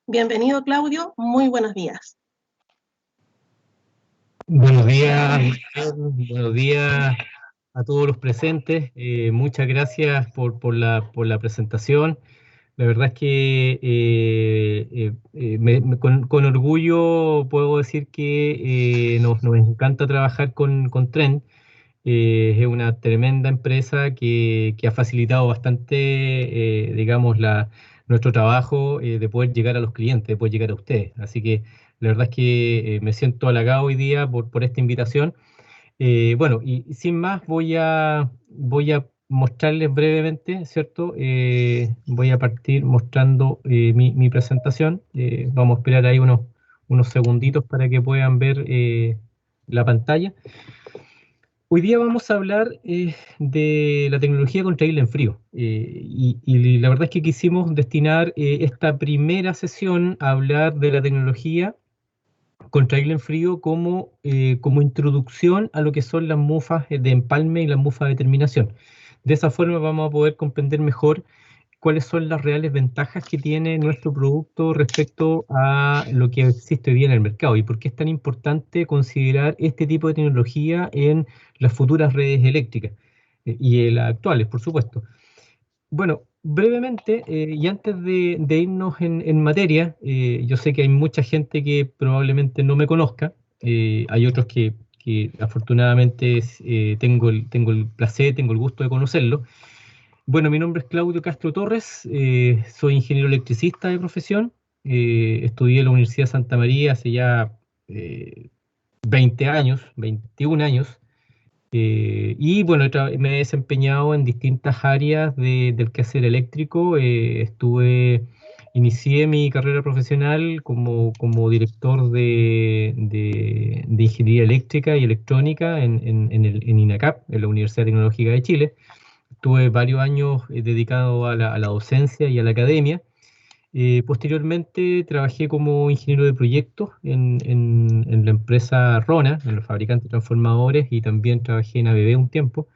Bienvenido, Claudio. Muy buenos días. Buenos días, buenos días a todos los presentes. Muchas gracias por la presentación. La verdad es que con orgullo puedo decir que nos encanta trabajar con Trend. Es una tremenda empresa que ha facilitado bastante, digamos, nuestro trabajo de poder llegar a los clientes, de poder llegar a ustedes. Así que la verdad es que me siento halagado hoy día por esta invitación. Bueno, y sin más voy a mostrarles brevemente, ¿cierto? Voy a partir mostrando mi presentación. Vamos a esperar ahí unos segunditos para que puedan ver la pantalla. Hoy día vamos a hablar de la tecnología contra hilo en frío. Y la verdad es que quisimos destinar esta primera sesión a hablar de la tecnología contra hilo en frío como introducción a lo que son las mufas de empalme y las mufas de terminación. De esa forma vamos a poder comprender mejor cuáles son las reales ventajas que tiene nuestro producto respecto a lo que existe hoy día en el mercado y por qué es tan importante considerar este tipo de tecnología en las futuras redes eléctricas y en las actuales, por supuesto. Bueno, brevemente, y antes de irnos en materia, yo sé que hay mucha gente que probablemente no me conozca, hay otros que afortunadamente tengo el placer, tengo el gusto de conocerlo. Bueno, mi nombre es Claudio Castro Torres, soy ingeniero electricista de profesión, estudié en la Universidad de Santa María hace ya 20 años, 21 años, y bueno, me he desempeñado en distintas áreas del quehacer eléctrico, inicié mi carrera profesional como director de Ingeniería Eléctrica y Electrónica en INACAP, en la Universidad Tecnológica de Chile. Tuve varios años dedicados a la docencia y a la academia. Posteriormente trabajé como ingeniero de proyectos en la empresa Rona, en los fabricantes de transformadores, y también trabajé en ABB un tiempo.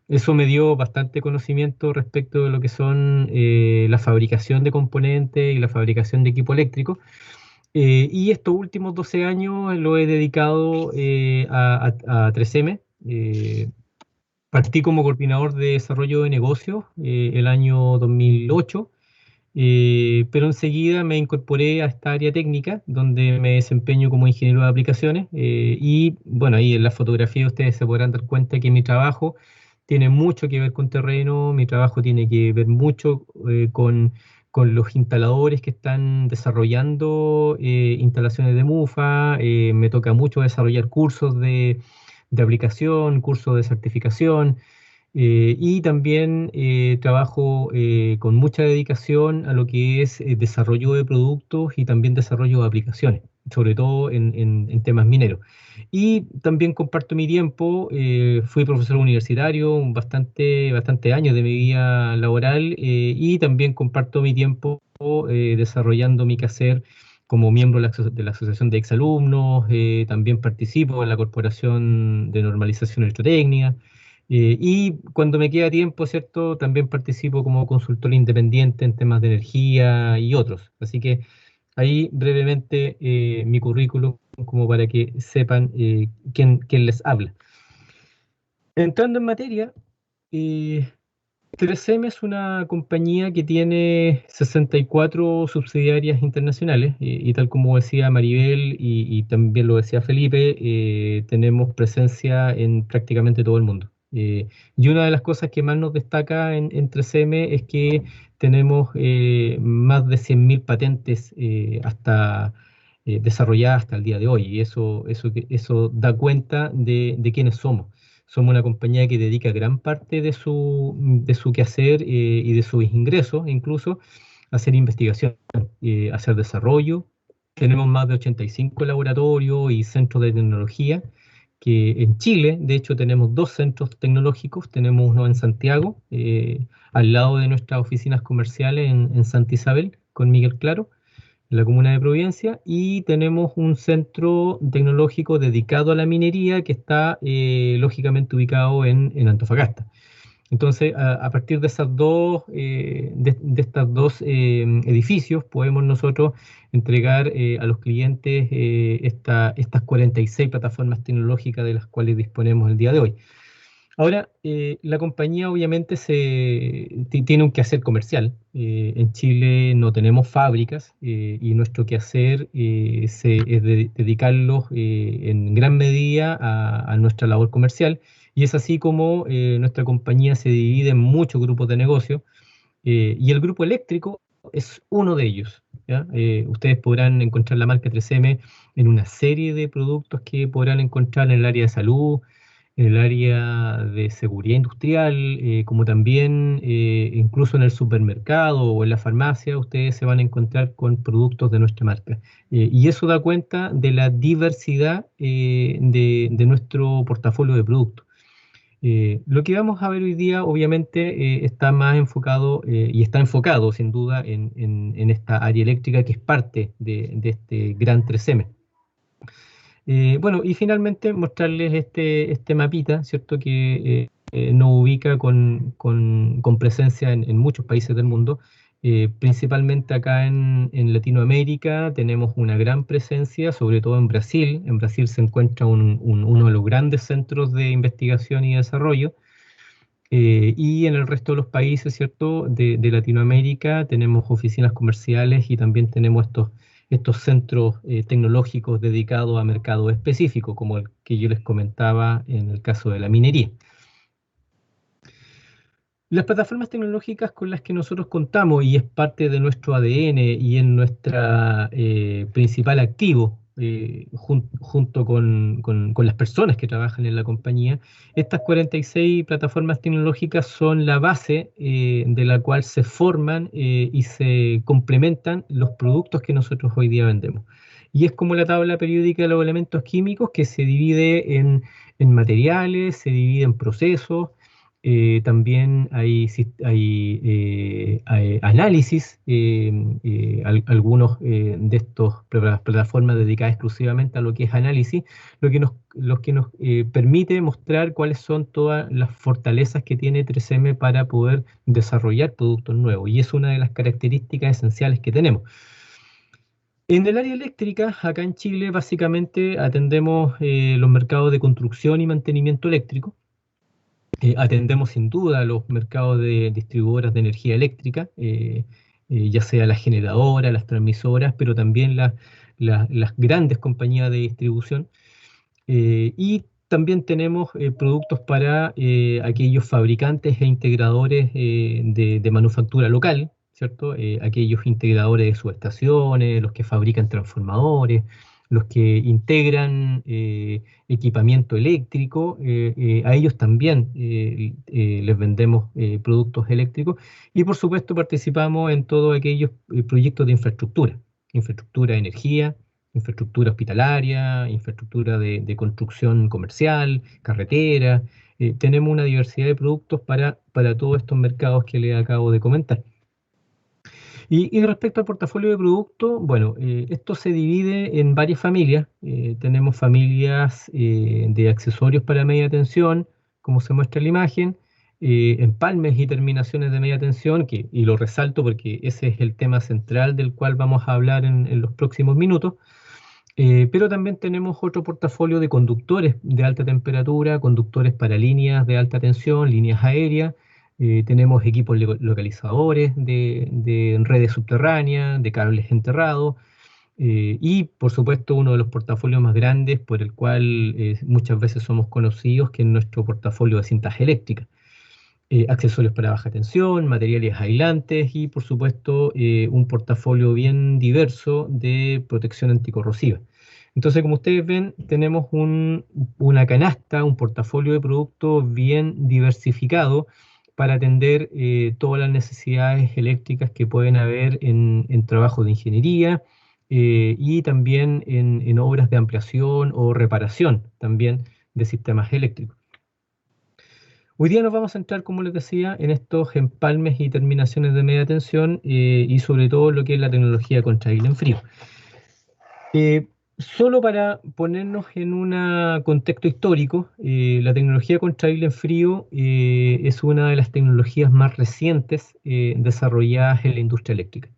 Eso me dio bastante conocimiento respecto de lo que son la fabricación de componentes y la fabricación de equipo eléctrico. Y estos últimos 12 años lo he dedicado a 3M. Partí como coordinador de desarrollo de negocios el año 2008, pero enseguida me incorporé a esta área técnica donde me desempeño como ingeniero de aplicaciones y bueno, ahí en la fotografía ustedes se podrán dar cuenta que mi trabajo tiene mucho que ver con terreno, mi trabajo tiene que ver mucho con los instaladores que están desarrollando instalaciones de MUFA, me toca mucho desarrollar cursos de aplicación, cursos de certificación. Y también trabajo con mucha dedicación a lo que es desarrollo de productos y también desarrollo de aplicaciones, sobre todo en temas mineros. Y también comparto mi tiempo, fui profesor universitario bastante años de mi vida laboral y también comparto mi tiempo desarrollando mi quehacer como miembro de la Asociación de Exalumnos, también participo en la Corporación de Normalización Electrotécnica. Y cuando me queda tiempo, ¿cierto? También participo como consultor independiente en temas de energía y otros. Así que ahí brevemente mi currículum como para que sepan quién les habla. Entrando en materia, 3M es una compañía que tiene 64 subsidiarias internacionales y tal como decía Maribel y también lo decía Felipe, tenemos presencia en prácticamente todo el mundo. Y una de las cosas que más nos destaca en 3M es que tenemos más de 100.000 patentes desarrolladas hasta el día de hoy y eso da cuenta de quiénes somos. Somos una compañía que dedica gran parte de su quehacer y de sus ingresos, incluso, a hacer investigación, a hacer desarrollo. Tenemos más de 85 laboratorios y centros de tecnología, que en Chile, de hecho, tenemos dos centros tecnológicos. Tenemos uno en Santiago, al lado de nuestras oficinas comerciales en Santa Isabel, con Miguel Claro, en la comuna de Providencia, y tenemos un centro tecnológico dedicado a la minería que está lógicamente ubicado en Antofagasta. Entonces, a partir de estas dos edificios, podemos nosotros entregar a los clientes estas 46 plataformas tecnológicas de las cuales disponemos el día de hoy. Ahora, la compañía obviamente tiene un quehacer comercial. En Chile no tenemos fábricas y nuestro quehacer es dedicarlos en gran medida a nuestra labor comercial. Y es así como nuestra compañía se divide en muchos grupos de negocio y el grupo eléctrico es uno de ellos. ¿Ya? Ustedes podrán encontrar la marca 3M en una serie de productos que podrán encontrar en el área de salud, en el área de seguridad industrial, como también incluso en el supermercado o en la farmacia, ustedes se van a encontrar con productos de nuestra marca. Y eso da cuenta de la diversidad de nuestro portafolio de productos. Lo que vamos a ver hoy día, obviamente, está más enfocado y está enfocado, sin duda, en esta área eléctrica que es parte de este gran 3M. Bueno, y finalmente mostrarles este mapita, ¿cierto? Que nos ubica con presencia en muchos países del mundo. Principalmente acá en Latinoamérica tenemos una gran presencia, sobre todo en Brasil. En Brasil se encuentra uno de los grandes centros de investigación y desarrollo. Y en el resto de los países, ¿cierto? De Latinoamérica tenemos oficinas comerciales y también tenemos estos centros tecnológicos dedicados a mercados específicos, como el que yo les comentaba en el caso de la minería. Las plataformas tecnológicas con las que nosotros contamos y es parte de nuestro ADN y en nuestra principal activo, junto con las personas que trabajan en la compañía, estas 46 plataformas tecnológicas son la base de la cual se forman y se complementan los productos que nosotros hoy día vendemos. Y es como la tabla periódica de los elementos químicos que se divide en materiales, se divide en procesos. También hay análisis, algunos de estas plataformas dedicadas exclusivamente a lo que es análisis, lo que nos permite mostrar cuáles son todas las fortalezas que tiene 3M para poder desarrollar productos nuevos. Y es una de las características esenciales que tenemos. En el área eléctrica, acá en Chile, básicamente atendemos los mercados de construcción y mantenimiento eléctrico. Atendemos sin duda a los mercados de distribuidoras de energía eléctrica, ya sea las generadoras, las transmisoras, pero también las grandes compañías de distribución. Y también tenemos productos para aquellos fabricantes e integradores de manufactura local, ¿cierto? Aquellos integradores de subestaciones, los que fabrican transformadores, los que integran equipamiento eléctrico, a ellos también les vendemos productos eléctricos y por supuesto participamos en todos aquellos proyectos de infraestructura de energía, infraestructura hospitalaria, infraestructura de construcción comercial, carretera. Tenemos una diversidad de productos para todos estos mercados que les acabo de comentar. Y respecto al portafolio de productos, bueno, esto se divide en varias familias. Tenemos familias de accesorios para media tensión, como se muestra en la imagen, empalmes y terminaciones de media tensión, y lo resalto porque ese es el tema central del cual vamos a hablar en los próximos minutos. Pero también tenemos otro portafolio de conductores de alta temperatura, conductores para líneas de alta tensión, líneas aéreas. Tenemos equipos localizadores de redes subterráneas, de cables enterrados. Y por supuesto uno de los portafolios más grandes por el cual muchas veces somos conocidos, que es nuestro portafolio de cintas eléctricas. Accesorios para baja tensión, materiales aislantes y por supuesto un portafolio bien diverso de protección anticorrosiva. Entonces, como ustedes ven, tenemos una canasta, un portafolio de productos bien diversificado para atender todas las necesidades eléctricas que pueden haber en trabajos de ingeniería y también en obras de ampliación o reparación también de sistemas eléctricos. Hoy día nos vamos a centrar, como les decía, en estos empalmes y terminaciones de media tensión y sobre todo lo que es la tecnología contra aire en frío. Solo para ponernos en un contexto histórico, la tecnología contraíble en frío es una de las tecnologías más recientes desarrolladas en la industria eléctrica.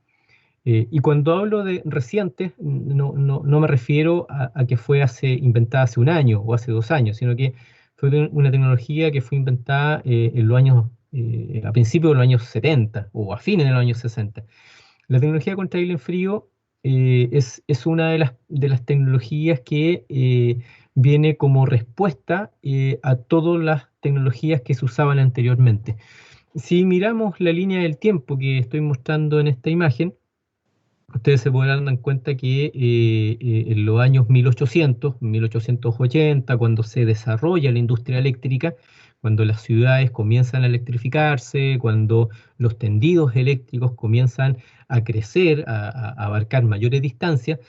Y cuando hablo de recientes, no me refiero a que fue inventada hace un año o hace 2 años, sino que fue una tecnología que fue inventada en los años, a principios de los años 70 o a fines de los años 60. La tecnología contraíble en frío es una de las tecnologías que viene como respuesta a todas las tecnologías que se usaban anteriormente. Si miramos la línea del tiempo que estoy mostrando en esta imagen, ustedes se podrán dar cuenta que en los años 1800, 1880, cuando se desarrolla la industria eléctrica, cuando las ciudades comienzan a electrificarse, cuando los tendidos eléctricos comienzan a crecer, a abarcar mayores distancias,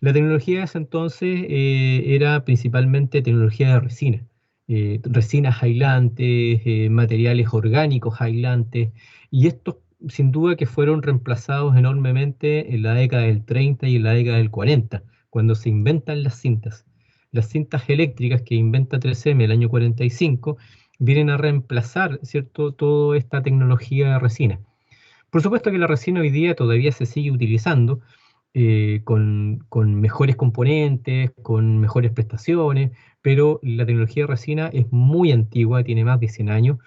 la tecnología de ese entonces era principalmente tecnología de resina. Resinas aislantes, materiales orgánicos aislantes, y estos sin duda que fueron reemplazados enormemente en la década del 30 y en la década del 40, cuando se inventan las cintas. Las cintas eléctricas que inventa 3M el año 45 vienen a reemplazar, ¿cierto?, toda esta tecnología de resina. Por supuesto que la resina hoy día todavía se sigue utilizando con mejores componentes, con mejores prestaciones, pero la tecnología de resina es muy antigua, tiene más de 100 años,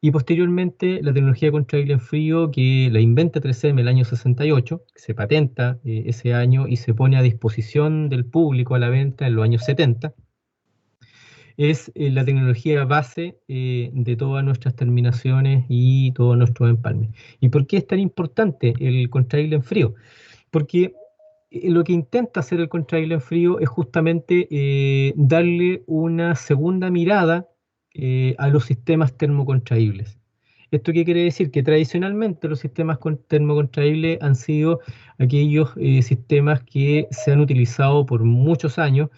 y posteriormente la tecnología contraíble en frío que la inventa 3M el año 68, se patenta ese año y se pone a disposición del público a la venta en los años 70, es la tecnología base de todas nuestras terminaciones y todos nuestros empalmes. ¿Y por qué es tan importante el contraíble en frío? Porque lo que intenta hacer el contraíble en frío es justamente darle una segunda mirada a los sistemas termocontraíbles. ¿Esto qué quiere decir? Que tradicionalmente los sistemas termocontraíbles han sido aquellos sistemas que se han utilizado por muchos años,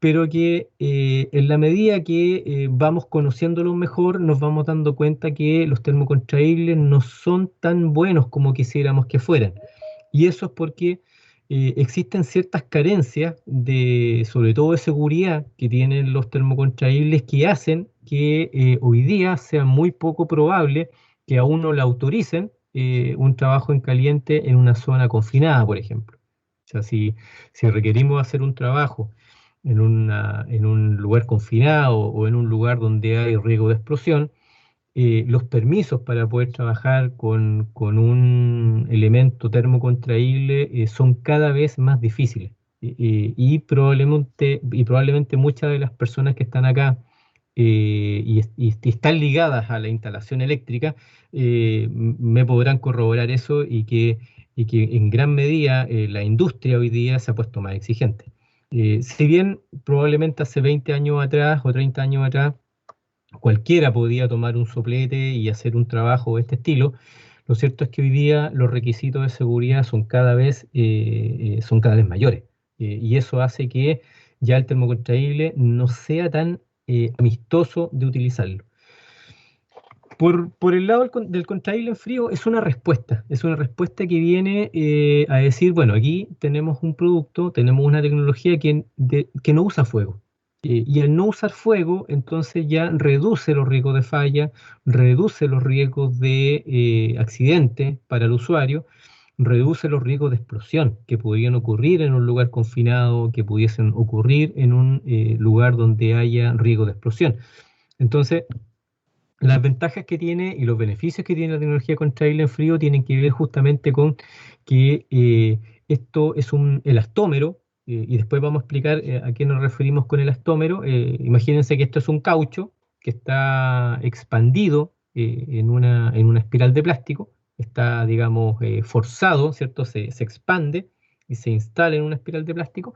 pero que en la medida que vamos conociéndolos mejor, nos vamos dando cuenta que los termocontraíbles no son tan buenos como quisiéramos que fueran. Y eso es porque existen ciertas carencias sobre todo de seguridad, que tienen los termocontraíbles, que hacen que hoy día sea muy poco probable que a uno le autoricen un trabajo en caliente en una zona confinada, por ejemplo. O sea, si requerimos hacer un trabajo en un lugar confinado o en un lugar donde hay riesgo de explosión, los permisos para poder trabajar con un elemento termocontraíble son cada vez más difíciles. Y probablemente muchas de las personas que están acá y están ligadas a la instalación eléctrica me podrán corroborar eso, y que en gran medida la industria hoy día se ha puesto más exigente. Si bien probablemente hace 20 años atrás o 30 años atrás cualquiera podía tomar un soplete y hacer un trabajo de este estilo, lo cierto es que hoy día los requisitos de seguridad son cada vez mayores. Y eso hace que ya el termocontraíble no sea tan amistoso de utilizarlo. Por el lado del contraíble en frío, es una respuesta que viene a decir, bueno, aquí tenemos un producto, tenemos una tecnología que no usa fuego. Y al no usar fuego, entonces ya reduce los riesgos de falla, reduce los riesgos de accidente para el usuario, reduce los riesgos de explosión que podrían ocurrir en un lugar confinado, que pudiesen ocurrir en un lugar donde haya riesgo de explosión. Entonces, las ventajas que tiene y los beneficios que tiene la tecnología contraíble en frío tienen que ver justamente con que esto es un elastómero, y después vamos a explicar a qué nos referimos con elastómero. Imagínense que esto es un caucho que está expandido en una espiral de plástico, está, digamos, forzado, ¿cierto? Se expande y se instala en una espiral de plástico,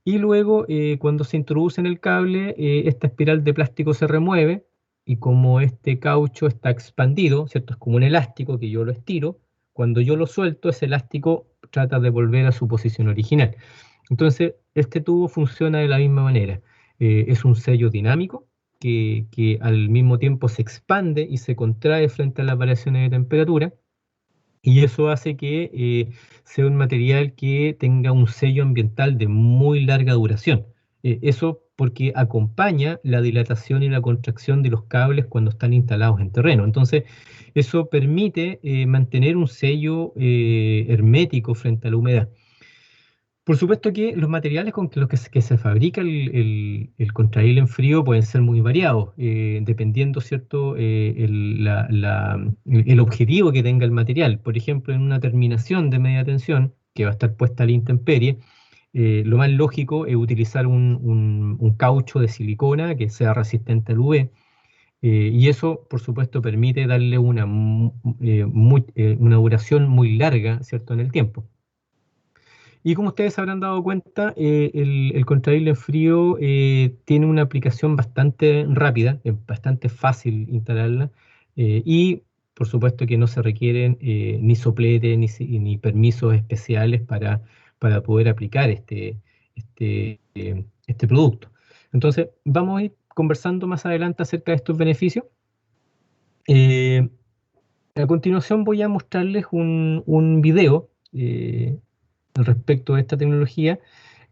y luego cuando se introduce en el cable, esta espiral de plástico se remueve, y como este caucho está expandido, ¿cierto? Es como un elástico que yo lo estiro, cuando yo lo suelto, ese elástico trata de volver a su posición original. Entonces, este tubo funciona de la misma manera. Es un sello dinámico que al mismo tiempo se expande y se contrae frente a las variaciones de temperatura, y eso hace que sea un material que tenga un sello ambiental de muy larga duración. Eso porque acompaña la dilatación y la contracción de los cables cuando están instalados en terreno. Entonces, eso permite mantener un sello hermético frente a la humedad. Por supuesto que los materiales con los que se fabrica el contraíble en frío pueden ser muy variados, dependiendo, ¿cierto?, el objetivo que tenga el material. Por ejemplo, en una terminación de media tensión, que va a estar puesta a la intemperie, lo más lógico es utilizar un caucho de silicona que sea resistente al UV, y eso, por supuesto, permite darle una duración muy larga, ¿cierto?, en el tiempo. Y como ustedes habrán dado cuenta, el contraíble en frío tiene una aplicación bastante rápida, es bastante fácil instalarla, y por supuesto que no se requieren ni sopletes ni permisos especiales para poder aplicar este producto. Entonces, vamos a ir conversando más adelante acerca de estos beneficios. Eh, a continuación voy a mostrarles un video respecto a esta tecnología.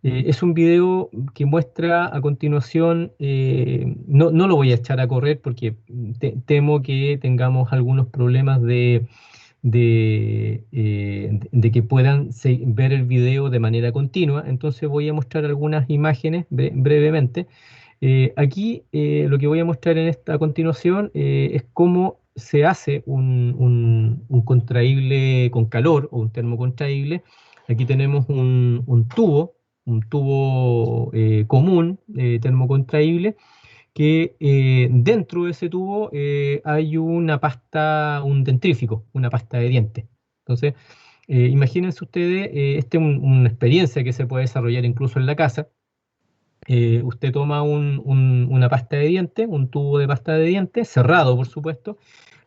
Es un video que muestra a continuación, no lo voy a echar a correr porque temo que tengamos algunos problemas de que puedan ver el video de manera continua, entonces voy a mostrar algunas imágenes brevemente. Aquí lo que voy a mostrar en esta continuación es cómo se hace un contraíble con calor o un termocontraíble. Aquí tenemos un tubo común termocontraíble, que dentro de ese tubo hay una pasta, un dentrífico, una pasta de dientes. Entonces, imagínense ustedes, esta es una experiencia que se puede desarrollar incluso en la casa. Usted toma una pasta de dientes, un tubo de pasta de dientes, cerrado por supuesto,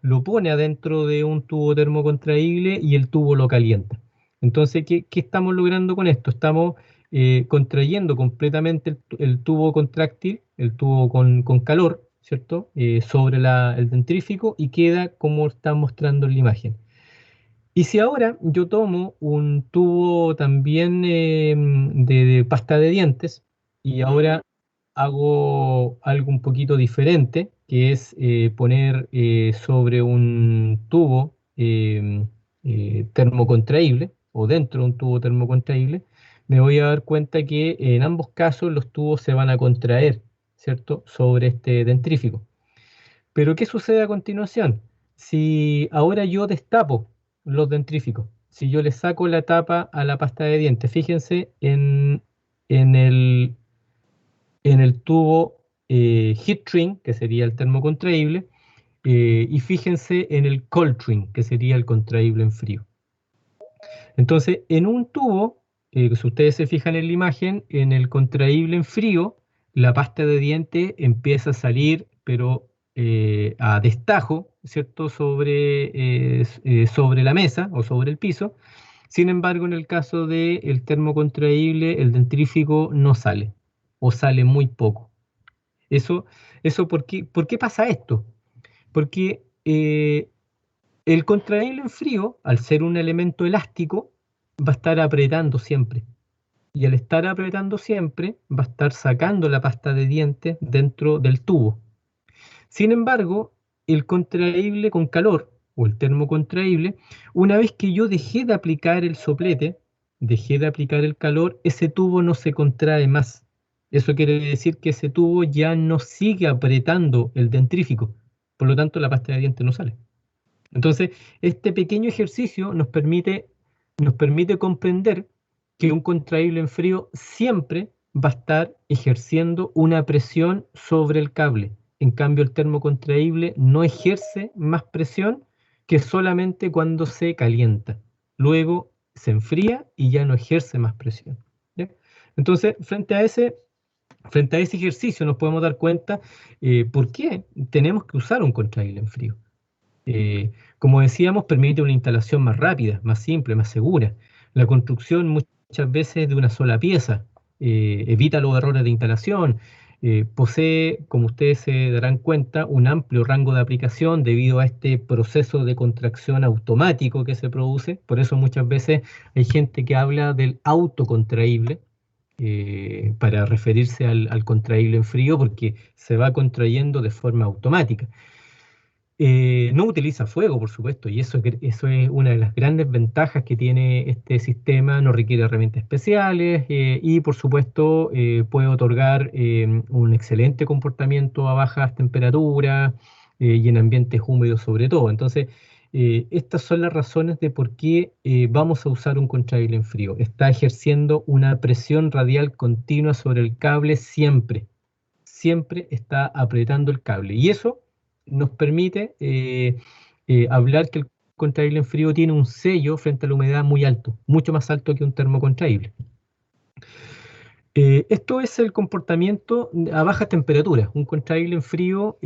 lo pone adentro de un tubo termocontraíble y el tubo lo calienta. Entonces, ¿qué estamos logrando con esto? Estamos contrayendo completamente el tubo contráctil, el tubo con calor, ¿cierto? Sobre el dentrífico y queda como está mostrando en la imagen. Y si ahora yo tomo un tubo también de pasta de dientes y ahora hago algo un poquito diferente, que es poner sobre un tubo termocontraíble o dentro de un tubo termocontraíble, me voy a dar cuenta que en ambos casos los tubos se van a contraer, ¿cierto?, sobre este dentrífico. Pero ¿qué sucede a continuación? Si ahora yo destapo los dentríficos, si yo le saco la tapa a la pasta de dientes, fíjense en el, en el tubo heat shrink, que sería el termocontraíble, y fíjense en el cold shrink, que sería el contraíble en frío. Entonces, en un tubo, si ustedes se fijan en la imagen, en el contraíble en frío, la pasta de diente empieza a salir, pero a destajo, ¿cierto?, sobre la mesa o sobre el piso. Sin embargo, en el caso del termocontraíble, el dentrífico no sale, o sale muy poco. Eso, ¿por qué pasa esto? Porque el contraíble en frío, al ser un elemento elástico, va a estar apretando siempre. Y al estar apretando siempre, va a estar sacando la pasta de dientes dentro del tubo. Sin embargo, el contraíble con calor, o el termocontraíble, una vez que yo dejé de aplicar el soplete, dejé de aplicar el calor, ese tubo no se contrae más. Eso quiere decir que ese tubo ya no sigue apretando el dentrífico. Por lo tanto, la pasta de dientes no sale. Entonces, este pequeño ejercicio nos permite comprender que un contraíble en frío siempre va a estar ejerciendo una presión sobre el cable. En cambio, el termocontraíble no ejerce más presión que solamente cuando se calienta. Luego se enfría y ya no ejerce más presión. ¿Ya? Entonces, frente a ese ejercicio nos podemos dar cuenta por qué tenemos que usar un contraíble en frío. Como decíamos, permite una instalación más rápida, más simple, más segura. La construcción muchas veces de una sola pieza evita los errores de instalación, posee, como ustedes se darán cuenta, un amplio rango de aplicación debido a este proceso de contracción automático que se produce. Por eso muchas veces hay gente que habla del autocontraíble para referirse al contraíble en frío, porque se va contrayendo de forma automática. No utiliza fuego, por supuesto, y eso es una de las grandes ventajas que tiene este sistema. No requiere herramientas especiales y, por supuesto, puede otorgar un excelente comportamiento a bajas temperaturas y en ambientes húmedos sobre todo. Entonces, estas son las razones de por qué vamos a usar un contraíble en frío. Está ejerciendo una presión radial continua sobre el cable siempre. Siempre está apretando el cable. Y eso nos permite hablar que el contraíble en frío tiene un sello frente a la humedad muy alto, mucho más alto que un termocontraíble. Esto es el comportamiento a bajas temperaturas, un contraíble en frío,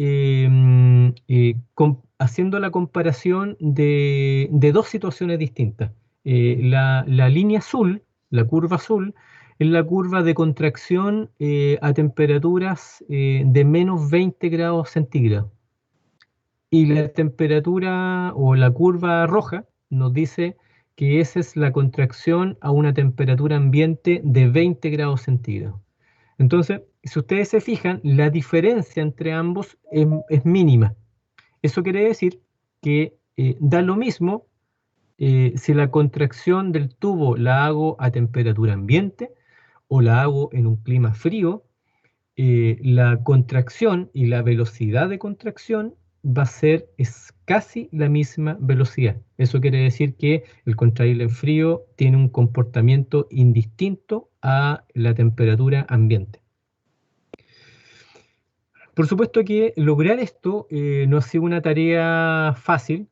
haciendo la comparación de dos situaciones distintas. La línea azul, la curva azul, es la curva de contracción a temperaturas de menos 20 grados centígrados. Y la temperatura o la curva roja nos dice que esa es la contracción a una temperatura ambiente de 20 grados centígrados. Entonces, si ustedes se fijan, la diferencia entre ambos es mínima. Eso quiere decir que da lo mismo si la contracción del tubo la hago a temperatura ambiente o la hago en un clima frío. La contracción y la velocidad de contracción es casi la misma velocidad. Eso quiere decir que el contraíble en frío tiene un comportamiento indistinto a la temperatura ambiente. Por supuesto que lograr esto no ha sido una tarea fácil.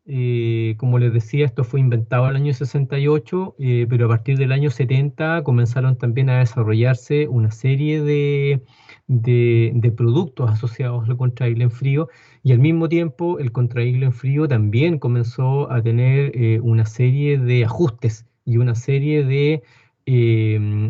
Como les decía, esto fue inventado en el año 68, pero a partir del año 70 comenzaron también a desarrollarse una serie de productos asociados al contraíble en frío, y al mismo tiempo el contraíble en frío también comenzó a tener una serie de ajustes y una serie de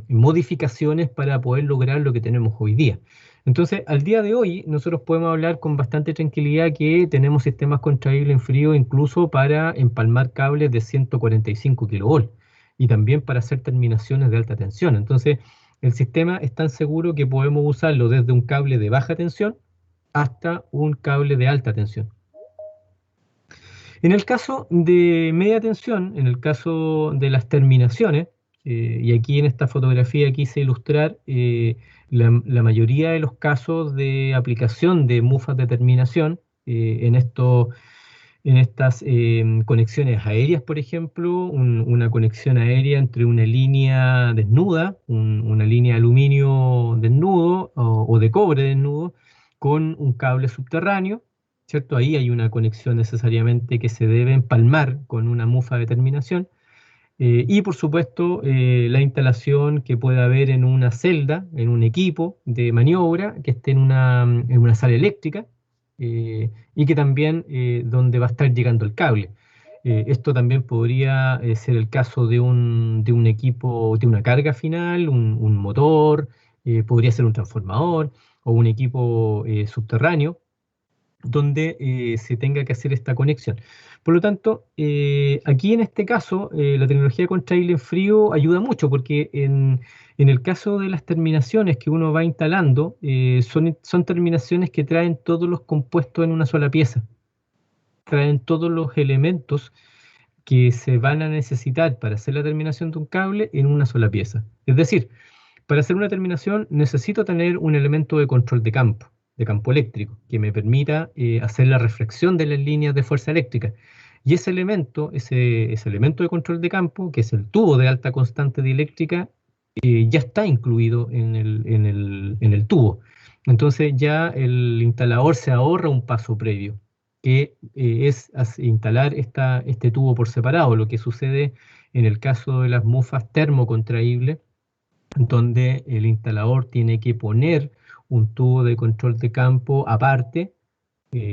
modificaciones para poder lograr lo que tenemos hoy día. Entonces, al día de hoy, nosotros podemos hablar con bastante tranquilidad que tenemos sistemas contraíbles en frío incluso para empalmar cables de 145 kilovolts y también para hacer terminaciones de alta tensión. Entonces, el sistema es tan seguro que podemos usarlo desde un cable de baja tensión hasta un cable de alta tensión. En el caso de media tensión, en el caso de las terminaciones, y aquí en esta fotografía quise ilustrar la mayoría de los casos de aplicación de mufas de terminación en estas conexiones aéreas, por ejemplo, una conexión aérea entre una línea desnuda, una línea de aluminio desnudo o de cobre desnudo, con un cable subterráneo, ¿cierto? Ahí hay una conexión necesariamente que se debe empalmar con una mufa de terminación. Y por supuesto, la instalación que puede haber en una celda, en un equipo de maniobra que esté en una sala eléctrica y que también donde va a estar llegando el cable. Esto también podría ser el caso de un equipo, de una carga final, un motor, podría ser un transformador o un equipo subterráneo donde se tenga que hacer esta conexión. Por lo tanto, aquí en este caso, la tecnología de contraíble en frío ayuda mucho porque en el caso de las terminaciones que uno va instalando, son terminaciones que traen todos los compuestos en una sola pieza, traen todos los elementos que se van a necesitar para hacer la terminación de un cable en una sola pieza. Es decir, para hacer una terminación necesito tener un elemento de control de campo eléctrico, que me permita hacer la reflexión de las líneas de fuerza eléctrica. Y ese elemento de control de campo, que es el tubo de alta constante de eléctrica, ya está incluido en el tubo. Entonces ya el instalador se ahorra un paso previo, que es instalar este tubo por separado, lo que sucede en el caso de las mufas termocontraíbles, donde el instalador tiene que poner un tubo de control de campo aparte,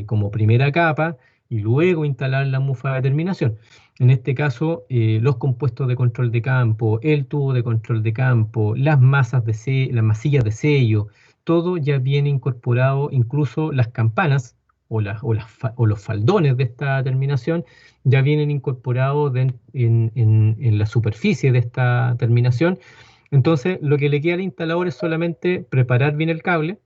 como primera capa, y luego instalar la mufa de terminación. En este caso, los compuestos de control de campo, el tubo de control de campo, las masillas de sello, todo ya viene incorporado, incluso las campanas o los faldones de esta terminación ya vienen incorporados en la superficie de esta terminación. Entonces, lo que le queda al instalador es solamente preparar bien el cable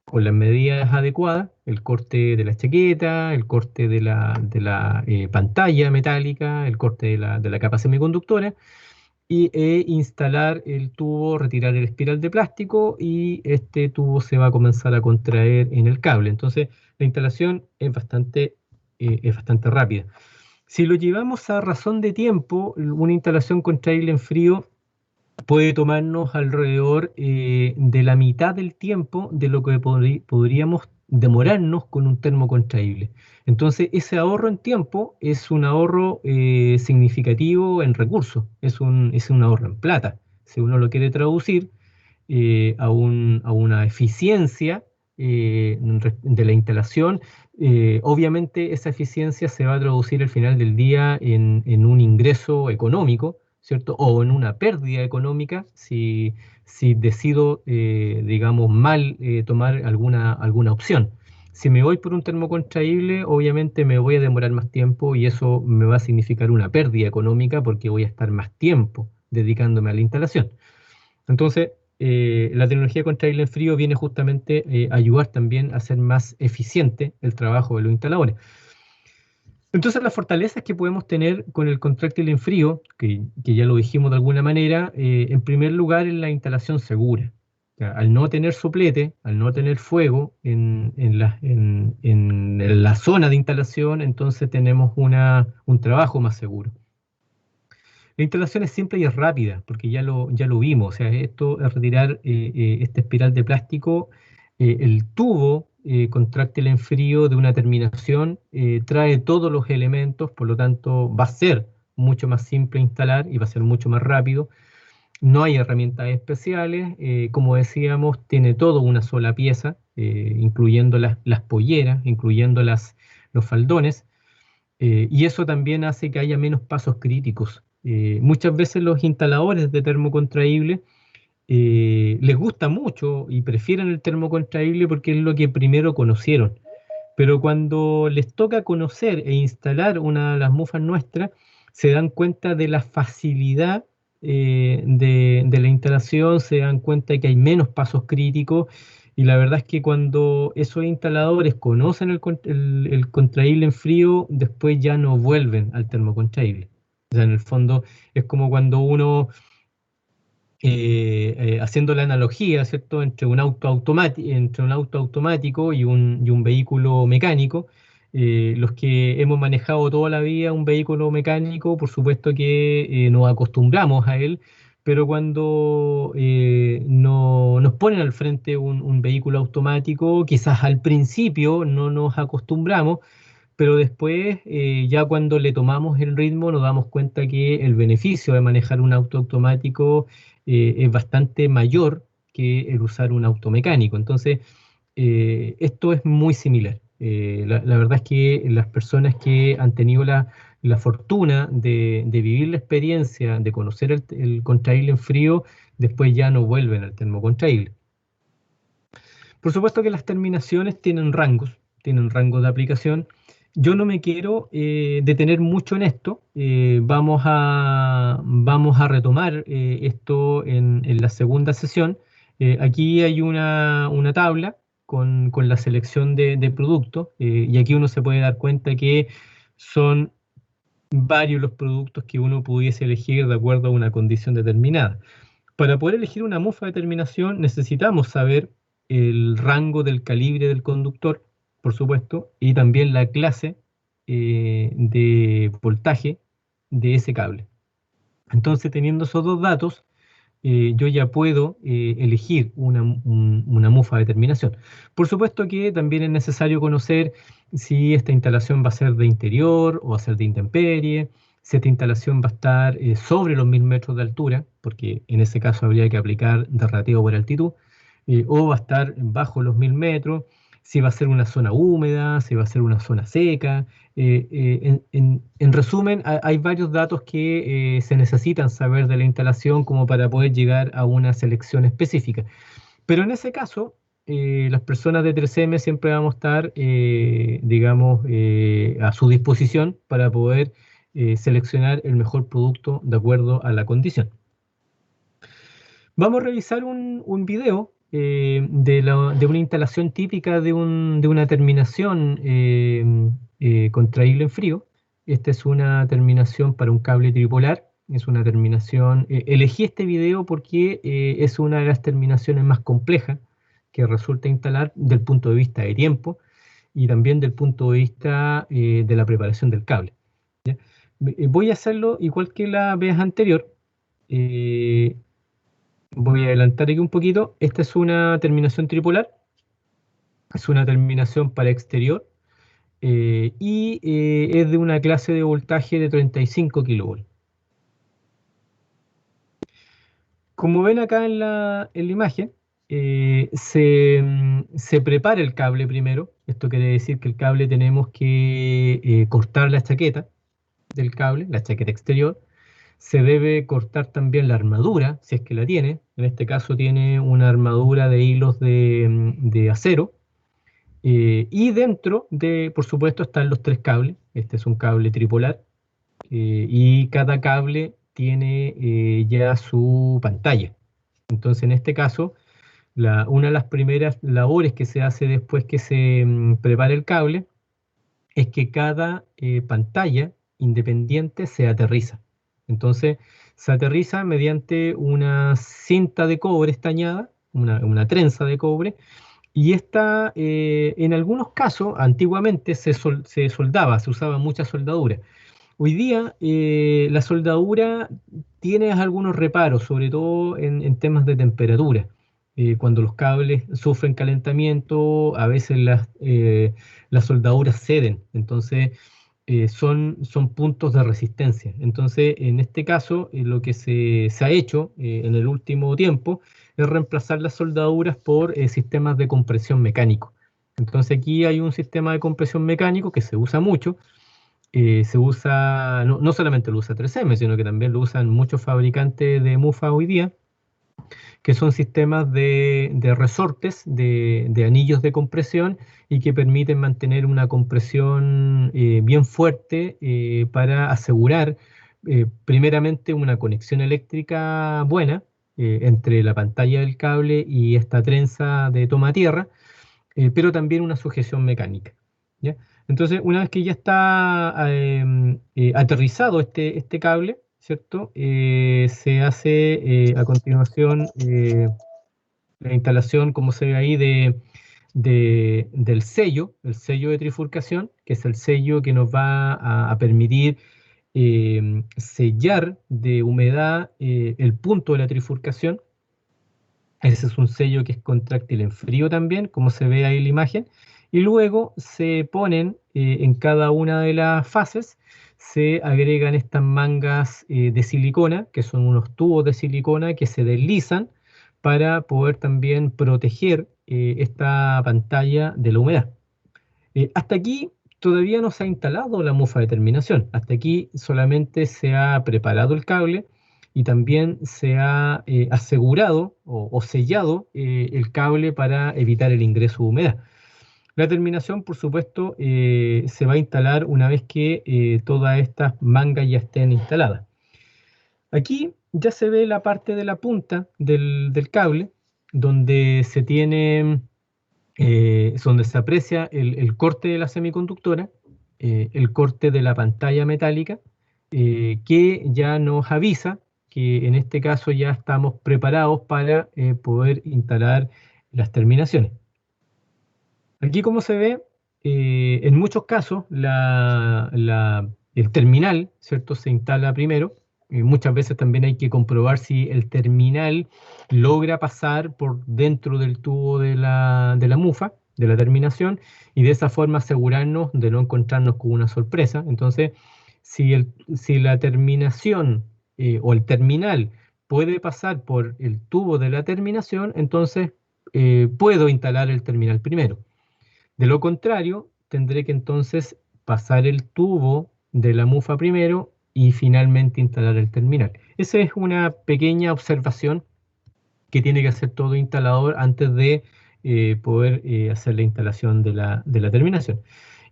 con las medidas adecuadas, el corte de la chaqueta, el corte de la pantalla metálica, el corte de la capa semiconductora, e instalar el tubo, retirar el espiral de plástico, y este tubo se va a comenzar a contraer en el cable. Entonces, la instalación es bastante rápida. Si lo llevamos a razón de tiempo, una instalación contraíble en frío puede tomarnos alrededor de la mitad del tiempo de lo que podríamos demorarnos con un termo contraíble. Entonces, ese ahorro en tiempo es un ahorro significativo en recursos, es un ahorro en plata. Si uno lo quiere traducir a una eficiencia de la instalación, obviamente esa eficiencia se va a traducir al final del día en un ingreso económico, ¿cierto? O en una pérdida económica si decido, digamos, mal tomar alguna opción. Si me voy por un termocontraíble, obviamente me voy a demorar más tiempo y eso me va a significar una pérdida económica porque voy a estar más tiempo dedicándome a la instalación. Entonces, la tecnología contraíble en frío viene justamente a ayudar también a hacer más eficiente el trabajo de los instaladores. Entonces, las fortalezas que podemos tener con el contráctil en frío, que ya lo dijimos de alguna manera, en primer lugar es la instalación segura. O sea, al no tener soplete, al no tener fuego en la zona de instalación, entonces tenemos un trabajo más seguro. La instalación es simple y es rápida, porque ya lo vimos. O sea, esto es retirar esta espiral de plástico. El tubo contráctil en frío de una terminación trae todos los elementos, por lo tanto va a ser mucho más simple instalar y va a ser mucho más rápido. No hay herramientas especiales, como decíamos, tiene todo una sola pieza, incluyendo las polleras, incluyendo los faldones. Y eso también hace que haya menos pasos críticos. Muchas veces los instaladores de termocontraíble les gusta mucho y prefieren el termocontraíble porque es lo que primero conocieron. Pero cuando les toca conocer e instalar una de las mufas nuestras, se dan cuenta de la facilidad de la instalación, se dan cuenta de que hay menos pasos críticos, y la verdad es que cuando esos instaladores conocen el contraíble en frío, después ya no vuelven al termocontraíble. O sea, en el fondo es como cuando uno haciendo la analogía, ¿cierto?, entre un auto automático y un vehículo mecánico. Los que hemos manejado toda la vida un vehículo mecánico, por supuesto que nos acostumbramos a él, pero cuando nos ponen al frente un vehículo automático, quizás al principio no nos acostumbramos, pero después, ya cuando le tomamos el ritmo, nos damos cuenta que el beneficio de manejar un auto automático es bastante mayor que el usar un auto mecánico. Entonces, esto es muy similar. La verdad es que las personas que han tenido la fortuna de vivir la experiencia, de conocer el contraíble en frío, después ya no vuelven al termocontraíble. Por supuesto que las terminaciones tienen rangos de aplicación. Yo no me quiero detener mucho en esto. Vamos a retomar esto en la segunda sesión. Aquí hay una tabla con la selección de productos, y aquí uno se puede dar cuenta que son varios los productos que uno pudiese elegir de acuerdo a una condición determinada. Para poder elegir una mufa de terminación necesitamos saber el rango del calibre del conductor, por supuesto, y también la clase de voltaje de ese cable. Entonces, teniendo esos dos datos, yo ya puedo elegir una mufa de terminación. Por supuesto que también es necesario conocer si esta instalación va a ser de interior o va a ser de intemperie, si esta instalación va a estar sobre los 1000 metros de altura, porque en ese caso habría que aplicar derrateo por altitud, o va a estar bajo los 1000 metros, si va a ser una zona húmeda, si va a ser una zona seca. En resumen, hay varios datos que se necesitan saber de la instalación como para poder llegar a una selección específica. Pero en ese caso, las personas de 3M siempre vamos a estar, digamos, a su disposición para poder seleccionar el mejor producto de acuerdo a la condición. Vamos a revisar un video de una instalación típica de una terminación contraíble en frío. Esta es una terminación para un cable tripolar. Es una terminación. Elegí este video porque es una de las terminaciones más complejas que resulta instalar del punto de vista de tiempo y también del punto de vista de la preparación del cable. ¿Ya? Voy a hacerlo igual que la vez anterior. Voy a adelantar aquí un poquito. Esta es una terminación tripolar. Es una terminación para exterior y es de una clase de voltaje de 35 kilovolts. Como ven acá en la imagen, se prepara el cable primero. Esto quiere decir que el cable tenemos que cortar la chaqueta del cable, la chaqueta exterior. Se debe cortar también la armadura, si es que la tiene. En este caso tiene una armadura de hilos de acero. Y dentro por supuesto, están los tres cables. Este es un cable tripolar. Y cada cable tiene ya su pantalla. Entonces, en este caso, una de las primeras labores que se hace después que se prepara el cable es que cada pantalla independiente se aterriza. Entonces, se aterriza mediante una cinta de cobre estañada, una trenza de cobre, y esta, en algunos casos, antiguamente se soldaba, se usaba mucha soldadura. Hoy día la soldadura tiene algunos reparos, sobre todo en temas de temperatura. Cuando los cables sufren calentamiento, a veces las soldaduras ceden, entonces son puntos de resistencia. Entonces, en este caso, lo que se ha hecho en el último tiempo es reemplazar las soldaduras por sistemas de compresión mecánico. Entonces aquí hay un sistema de compresión mecánico que se usa mucho. Se usa, no solamente lo usa 3M, sino que también lo usan muchos fabricantes de mufa hoy día, que son sistemas de resortes, de anillos de compresión y que permiten mantener una compresión bien fuerte para asegurar primeramente una conexión eléctrica buena entre la pantalla del cable y esta trenza de toma tierra, pero también una sujeción mecánica. ¿Ya? Entonces, una vez que ya está aterrizado este cable, ¿cierto? Se hace a continuación la instalación, como se ve ahí, del sello, el sello de trifurcación, que es el sello que nos va a permitir sellar de humedad el punto de la trifurcación. Ese es un sello que es contráctil en frío también, como se ve ahí en la imagen. Y luego se ponen en cada una de las fases, se agregan estas mangas de silicona, que son unos tubos de silicona que se deslizan para poder también proteger esta pantalla de la humedad. Hasta aquí todavía no se ha instalado la mufa de terminación. Hasta aquí solamente se ha preparado el cable y también se ha asegurado o sellado el cable para evitar el ingreso de humedad. La terminación, por supuesto, se va a instalar una vez que todas estas mangas ya estén instaladas. Aquí ya se ve la parte de la punta del cable, donde se tiene, donde se aprecia el corte de la semiconductora, el corte de la pantalla metálica, que ya nos avisa que en este caso ya estamos preparados para poder instalar las terminaciones. Aquí, como se ve, en muchos casos el terminal, ¿cierto?, se instala primero. Muchas veces también hay que comprobar si el terminal logra pasar por dentro del tubo de la mufa, de la terminación, y de esa forma asegurarnos de no encontrarnos con una sorpresa. Entonces, si la terminación o el terminal puede pasar por el tubo de la terminación, entonces puedo instalar el terminal primero. De lo contrario, tendré que entonces pasar el tubo de la mufa primero y finalmente instalar el terminal. Esa es una pequeña observación que tiene que hacer todo instalador antes de poder hacer la instalación de la terminación.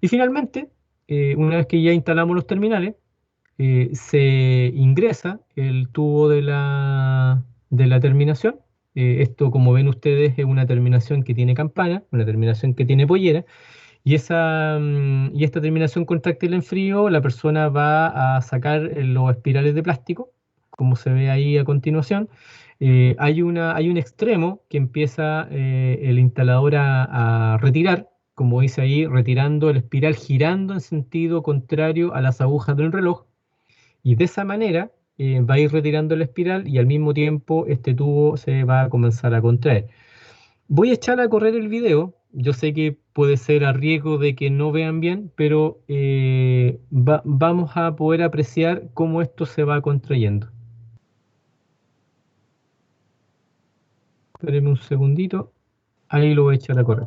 Y finalmente, una vez que ya instalamos los terminales, se ingresa el tubo de la terminación. Esto, como ven ustedes, es una terminación que tiene campana, una terminación que tiene pollera, y esta terminación contráctil en frío, la persona va a sacar los espirales de plástico, como se ve ahí a continuación. Hay un extremo que empieza el instalador a retirar, como dice ahí, retirando el espiral, girando en sentido contrario a las agujas del reloj, y de esa manera va a ir retirando la espiral y al mismo tiempo este tubo se va a comenzar a contraer. Voy a echar a correr el video. Yo sé que puede ser a riesgo de que no vean bien, pero vamos a poder apreciar cómo esto se va contrayendo. Espérenme un segundito. Ahí lo voy a echar a correr.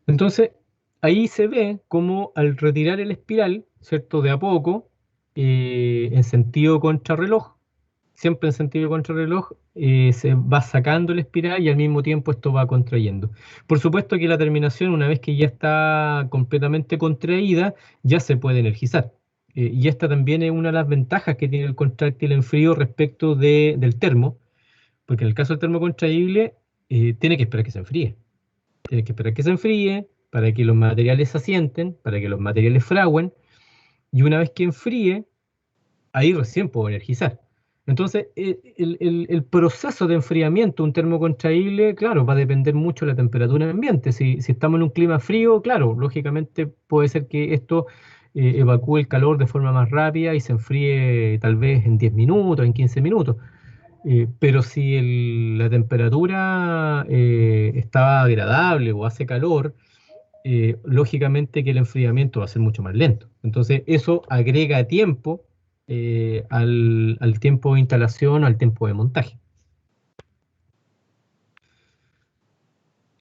Entonces, ahí se ve cómo al retirar el espiral, ¿cierto? De a poco, en sentido contrarreloj, siempre en sentido contrarreloj, se va sacando la espiral y al mismo tiempo esto va contrayendo. Por supuesto que la terminación, una vez que ya está completamente contraída, ya se puede energizar. Y esta también es una de las ventajas que tiene el contráctil en frío respecto del termo, porque en el caso del termo contraíble, tiene que esperar que se enfríe. Tiene que esperar que se enfríe para que los materiales se asienten, para que los materiales fragüen, y una vez que enfríe, ahí recién puedo energizar. Entonces, el proceso de enfriamiento, un termocontraíble, claro, va a depender mucho de la temperatura ambiente. Si estamos en un clima frío, claro, lógicamente puede ser que esto evacúe el calor de forma más rápida y se enfríe tal vez en 10 minutos, en 15 minutos. Pero si la temperatura está agradable o hace calor, lógicamente que el enfriamiento va a ser mucho más lento. Entonces, eso agrega tiempo al tiempo de instalación o al tiempo de montaje.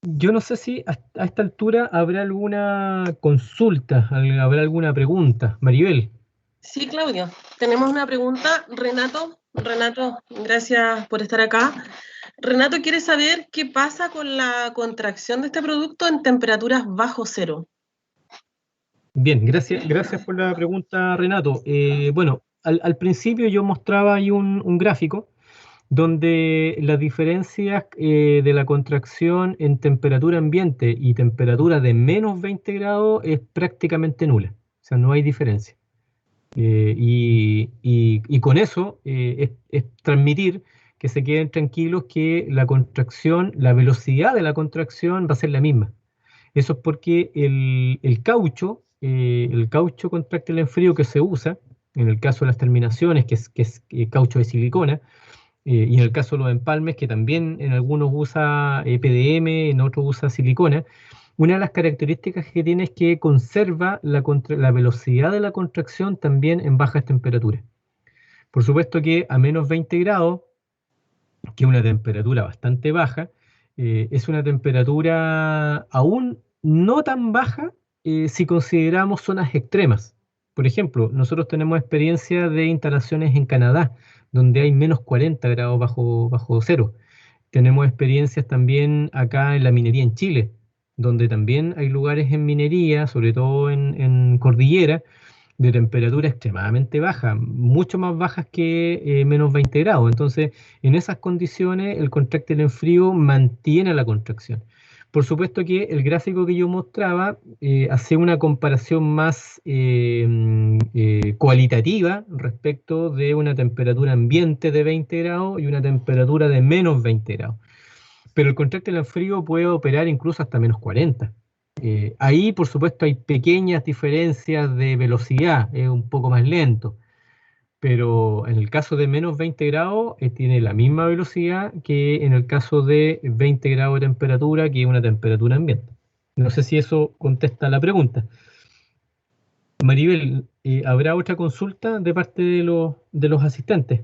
Yo no sé si a esta altura habrá alguna consulta, habrá alguna pregunta. Maribel. Sí, Claudio, tenemos una pregunta. Renato, gracias por estar acá. Renato quiere saber qué pasa con la contracción de este producto en temperaturas bajo cero. Bien, gracias por la pregunta, Renato. Bueno, al principio yo mostraba ahí un gráfico donde las diferencias de la contracción en temperatura ambiente y temperatura de menos 20 grados es prácticamente nula. O sea, no hay diferencia. Y con eso es transmitir que se queden tranquilos que la contracción, la velocidad de la contracción va a ser la misma. Eso es porque el caucho contráctil en frío que se usa, en el caso de las terminaciones, que es caucho de silicona, y en el caso de los empalmes, que también en algunos usa PDM, en otros usa silicona, una de las características que tiene es que conserva la velocidad de la contracción también en bajas temperaturas. Por supuesto que a menos 20 grados, que es una temperatura bastante baja, es una temperatura aún no tan baja si consideramos zonas extremas. Por ejemplo, nosotros tenemos experiencia de instalaciones en Canadá, donde hay menos 40 grados bajo cero. Tenemos experiencias también acá en la minería en Chile, donde también hay lugares en minería, sobre todo en cordillera, de temperatura extremadamente baja, mucho más bajas que menos 20 grados. Entonces, en esas condiciones, el contráctil en frío mantiene la contracción. Por supuesto que el gráfico que yo mostraba hace una comparación más cualitativa respecto de una temperatura ambiente de 20 grados y una temperatura de menos 20 grados. Pero el contráctil en frío puede operar incluso hasta menos 40. Ahí, por supuesto, hay pequeñas diferencias de velocidad, es un poco más lento, pero en el caso de menos 20 grados tiene la misma velocidad que en el caso de 20 grados de temperatura, que es una temperatura ambiente. No sé si eso contesta la pregunta. Maribel, ¿habrá otra consulta de parte de los asistentes?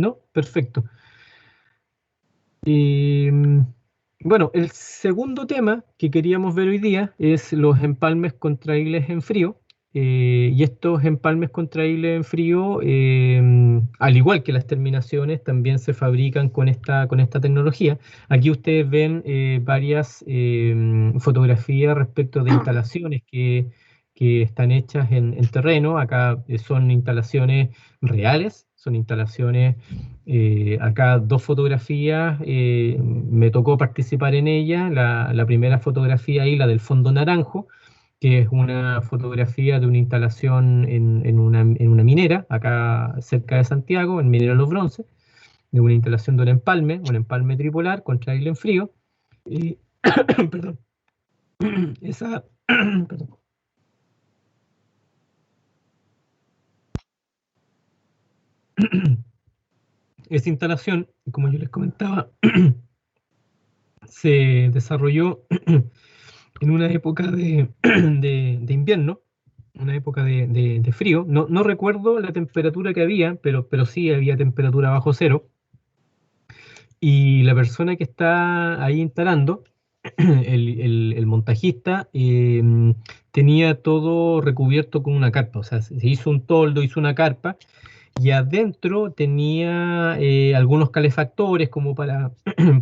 ¿No? Perfecto. Bueno, el segundo tema que queríamos ver hoy día es los empalmes contraíbles en frío. Y estos empalmes contraíbles en frío, al igual que las terminaciones, también se fabrican con esta tecnología. Aquí ustedes ven varias fotografías respecto de instalaciones que están hechas en terreno. Acá son instalaciones reales, son instalaciones, acá dos fotografías, me tocó participar en ellas. La primera fotografía ahí, la del fondo naranjo, que es una fotografía de una instalación en una minera, acá cerca de Santiago, en Minera Los Bronces, de una instalación de un empalme tripolar con trailer en frío. Y, perdón, esa, perdón. Esa instalación, como yo les comentaba, se desarrolló en una época de invierno, una época de frío. No recuerdo la temperatura que había, pero sí había temperatura bajo cero. Y la persona que está ahí instalando, el montajista, tenía todo recubierto con una carpa. O sea, se hizo un toldo, hizo una carpa, y adentro tenía algunos calefactores como para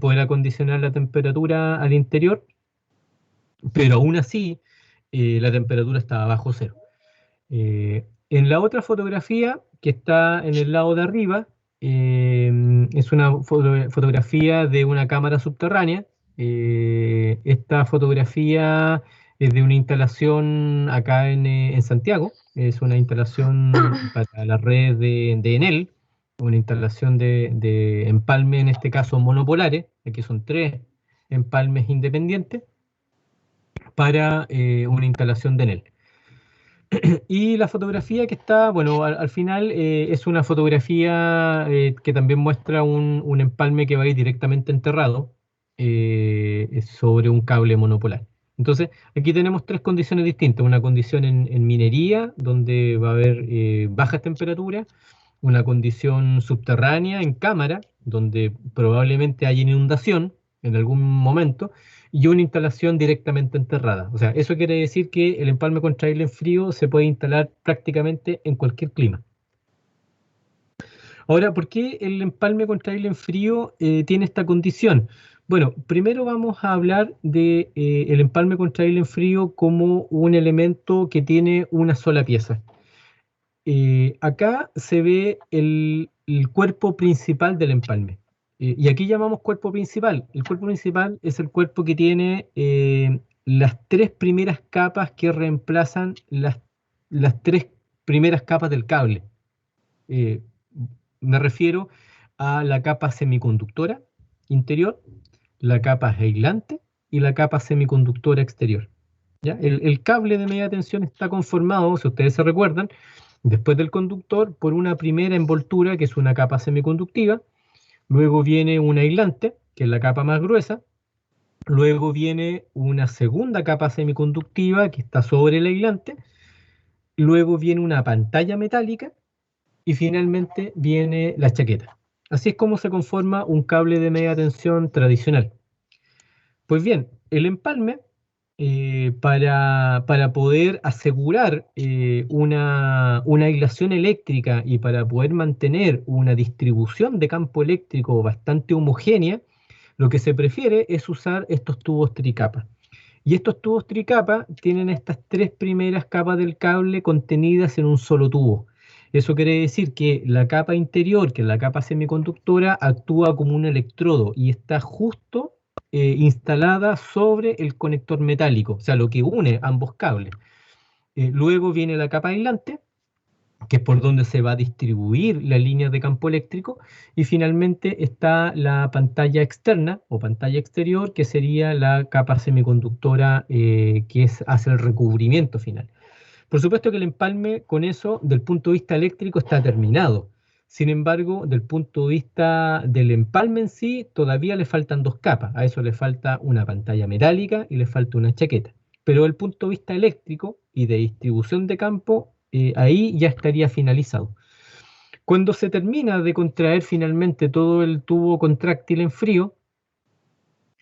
poder acondicionar la temperatura al interior, pero aún así la temperatura estaba bajo cero. En la otra fotografía, que está en el lado de arriba, es una fotografía de una cámara subterránea. Esta fotografía es de una instalación acá en Santiago. Es una instalación para la red de Enel, una instalación de empalme, en este caso monopolares. Aquí son 3 empalmes independientes para una instalación de Enel. Y la fotografía que está, bueno, al final es una fotografía que también muestra un empalme que va a ir directamente enterrado sobre un cable monopolar. Entonces, aquí tenemos 3 condiciones distintas. Una condición en minería, donde va a haber bajas temperaturas. Una condición subterránea en cámara, donde probablemente haya inundación en algún momento, y una instalación directamente enterrada. O sea, eso quiere decir que el empalme con trailer frío se puede instalar prácticamente en cualquier clima. Ahora, ¿por qué el empalme con trailer frío tiene esta condición? Bueno, primero vamos a hablar de el empalme con trailer frío como un elemento que tiene una sola pieza. Acá se ve el cuerpo principal del empalme. Y aquí llamamos cuerpo principal. El cuerpo principal es el cuerpo que tiene las 3 primeras capas que reemplazan las 3 primeras capas del cable. Me refiero a la capa semiconductora interior, la capa aislante y la capa semiconductora exterior. ¿Ya? El cable de media tensión está conformado, si ustedes se recuerdan, después del conductor, por una primera envoltura, que es una capa semiconductiva. Luego viene un aislante, que es la capa más gruesa. Luego viene una segunda capa semiconductiva, que está sobre el aislante. Luego viene una pantalla metálica. Y finalmente viene la chaqueta. Así es como se conforma un cable de media tensión tradicional. Pues bien, el empalme, para poder asegurar una aislación eléctrica y para poder mantener una distribución de campo eléctrico bastante homogénea, lo que se prefiere es usar estos tubos tricapa. Y estos tubos tricapa tienen estas 3 primeras capas del cable contenidas en un solo tubo. Eso quiere decir que la capa interior, que es la capa semiconductora, actúa como un electrodo y está justo instalada sobre el conector metálico, o sea, lo que une ambos cables. Luego viene la capa aislante, que es por donde se va a distribuir la línea de campo eléctrico, y finalmente está la pantalla externa o pantalla exterior, que sería la capa semiconductora hace el recubrimiento final. Por supuesto que el empalme con eso, del punto de vista eléctrico, está terminado. Sin embargo, del punto de vista del empalme en sí, todavía le faltan 2 capas. A eso le falta una pantalla metálica y le falta una chaqueta. Pero del punto de vista eléctrico y de distribución de campo, ahí ya estaría finalizado. Cuando se termina de contraer finalmente todo el tubo contráctil en frío,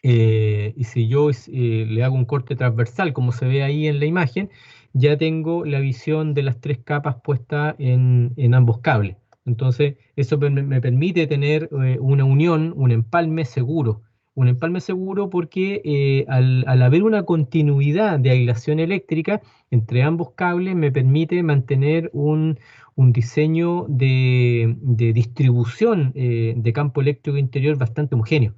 y si yo le hago un corte transversal, como se ve ahí en la imagen, ya tengo la visión de las 3 capas puestas en ambos cables. Entonces, eso me permite tener una unión, un empalme seguro. Un empalme seguro porque al haber una continuidad de aislación eléctrica entre ambos cables, me permite mantener un diseño de distribución de campo eléctrico interior bastante homogéneo.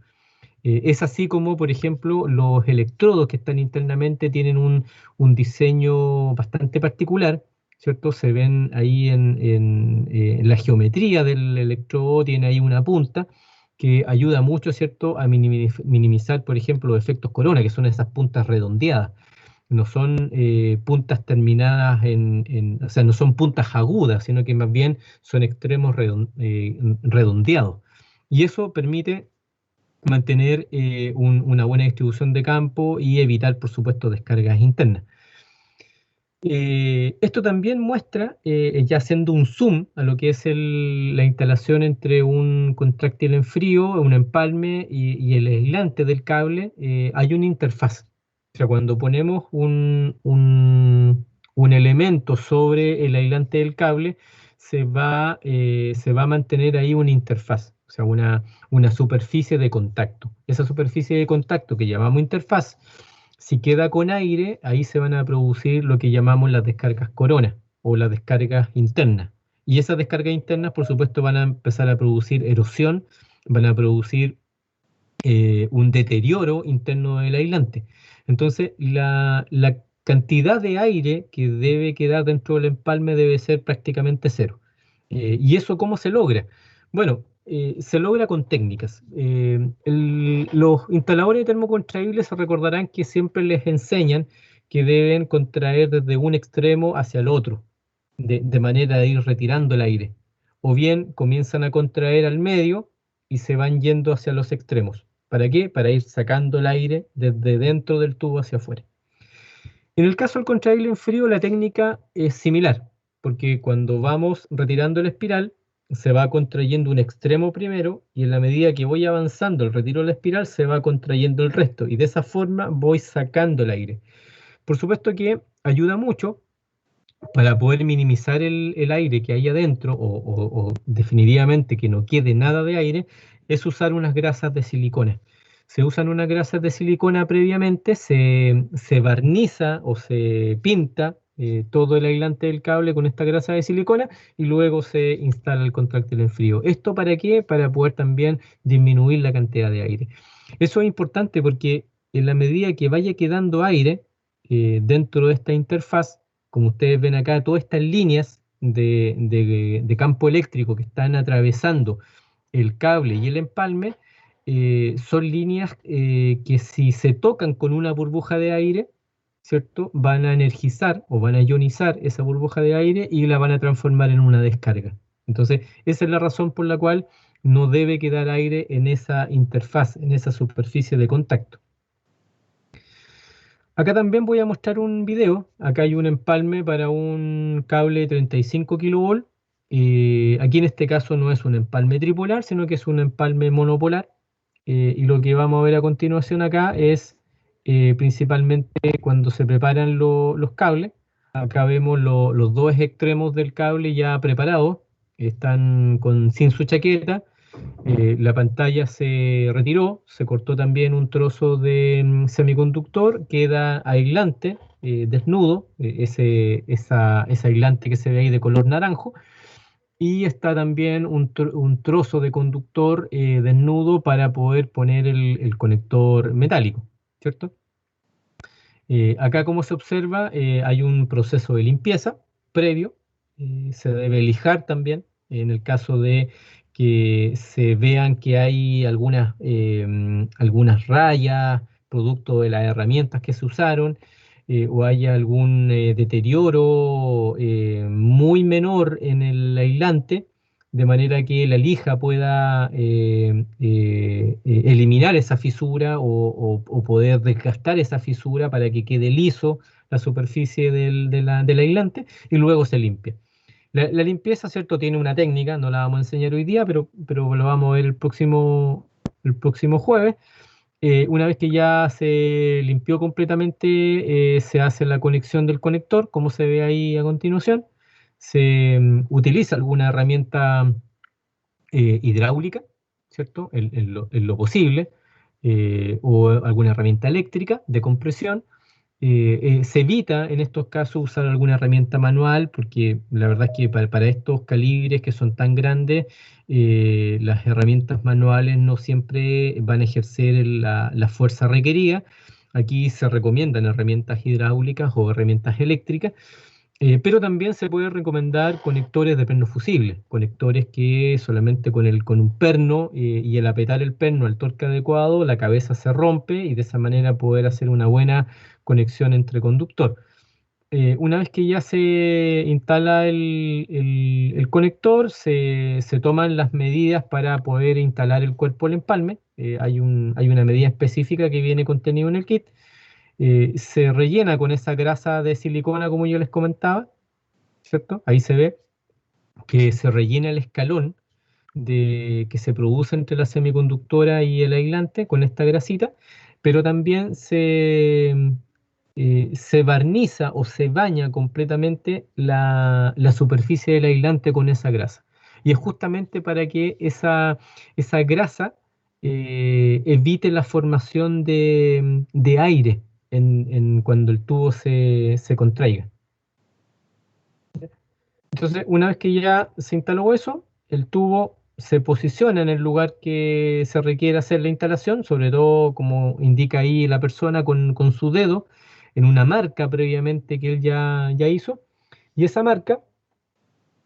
Es así como, por ejemplo, los electrodos que están internamente tienen un diseño bastante particular, ¿cierto? Se ven ahí en la geometría del electrodo, tiene ahí una punta que ayuda mucho, ¿cierto?, a minimizar, por ejemplo, los efectos corona, que son esas puntas redondeadas. No son puntas terminadas o sea, no son puntas agudas, sino que más bien son extremos redondeados. Y eso permite mantener una buena distribución de campo y evitar, por supuesto, descargas internas. Esto también muestra, ya haciendo un zoom a lo que es la instalación entre un contráctil en frío, un empalme y el aislante del cable, hay una interfaz. O sea, cuando ponemos un elemento sobre el aislante del cable, se va a mantener ahí una interfaz, o sea, una superficie de contacto. Esa superficie de contacto que llamamos interfaz, si queda con aire, ahí se van a producir lo que llamamos las descargas corona o las descargas internas. Y esas descargas internas, por supuesto, van a empezar a producir erosión, van a producir un deterioro interno del aislante. Entonces, la cantidad de aire que debe quedar dentro del empalme debe ser prácticamente cero. ¿Y eso cómo se logra? Bueno, se logra con técnicas. Los instaladores de termocontraíbles se recordarán que siempre les enseñan que deben contraer desde un extremo hacia el otro, de manera de ir retirando el aire. O bien comienzan a contraer al medio y se van yendo hacia los extremos. ¿Para qué? Para ir sacando el aire desde dentro del tubo hacia afuera. En el caso del contraíble en frío, la técnica es similar, porque cuando vamos retirando la espiral, se va contrayendo un extremo primero y en la medida que voy avanzando el retiro de la espiral, se va contrayendo el resto y de esa forma voy sacando el aire. Por supuesto que ayuda mucho para poder minimizar el aire que hay adentro o definitivamente que no quede nada de aire, es usar unas grasas de silicona. Se usan unas grasas de silicona previamente, se barniza o se pinta todo el aislante del cable con esta grasa de silicona y luego se instala el contráctil en frío. ¿Esto para qué? Para poder también disminuir la cantidad de aire. Eso es importante porque en la medida que vaya quedando aire dentro de esta interfaz, como ustedes ven acá, todas estas líneas de campo eléctrico que están atravesando el cable y el empalme, son líneas que si se tocan con una burbuja de aire, ¿cierto? Van a energizar o van a ionizar esa burbuja de aire y la van a transformar en una descarga. Entonces, esa es la razón por la cual no debe quedar aire en esa interfaz, en esa superficie de contacto. Acá también voy a mostrar un video. Acá hay un empalme para un cable de 35 kV. Aquí en este caso no es un empalme tripolar, sino que es un empalme monopolar. Y lo que vamos a ver a continuación acá es principalmente cuando se preparan los cables. Acá vemos los dos extremos del cable ya preparados. Están sin su chaqueta. La pantalla se retiró, se cortó también un trozo de semiconductor, queda aislante, desnudo, ese aislante que se ve ahí de color naranjo, y está también un trozo de conductor desnudo para poder poner el conector metálico, ¿cierto? Acá, como se observa, hay un proceso de limpieza previo, se debe lijar también, en el caso de que se vean que hay algunas rayas, producto de las herramientas que se usaron, o haya algún deterioro muy menor en el aislante, de manera que la lija pueda eliminar esa fisura o poder desgastar esa fisura para que quede liso la superficie del aislante y luego se limpia. La limpieza, ¿cierto? Tiene una técnica, no la vamos a enseñar hoy día, pero lo vamos a ver el próximo jueves. Una vez que ya se limpió completamente, se hace la conexión del conector, como se ve ahí a continuación. Se utiliza alguna herramienta hidráulica, ¿cierto? En lo posible, o alguna herramienta eléctrica de compresión. Se evita en estos casos usar alguna herramienta manual porque la verdad es que para estos calibres que son tan grandes, las herramientas manuales no siempre van a ejercer la fuerza requerida. Aquí se recomiendan herramientas hidráulicas o herramientas eléctricas, pero también se puede recomendar conectores de perno fusible, conectores que solamente con un perno y el apretar el perno al torque adecuado, la cabeza se rompe y de esa manera poder hacer una buena conexión entre conductor. Una vez que ya se instala el conector, se toman las medidas para poder instalar el cuerpo del empalme. Hay una medida específica que viene contenido en el kit. Se rellena con esa grasa de silicona, como yo les comentaba, ¿cierto? Ahí se ve que se rellena el escalón que se produce entre la semiconductora y el aislante con esta grasita, pero también se barniza o se baña completamente la superficie del aislante con esa grasa. Y es justamente para que esa grasa evite la formación de aire cuando el tubo se contraiga. Entonces, una vez que ya se instaló eso, el tubo se posiciona en el lugar que se requiere hacer la instalación, sobre todo como indica ahí la persona con su dedo, en una marca previamente que él ya hizo, y esa marca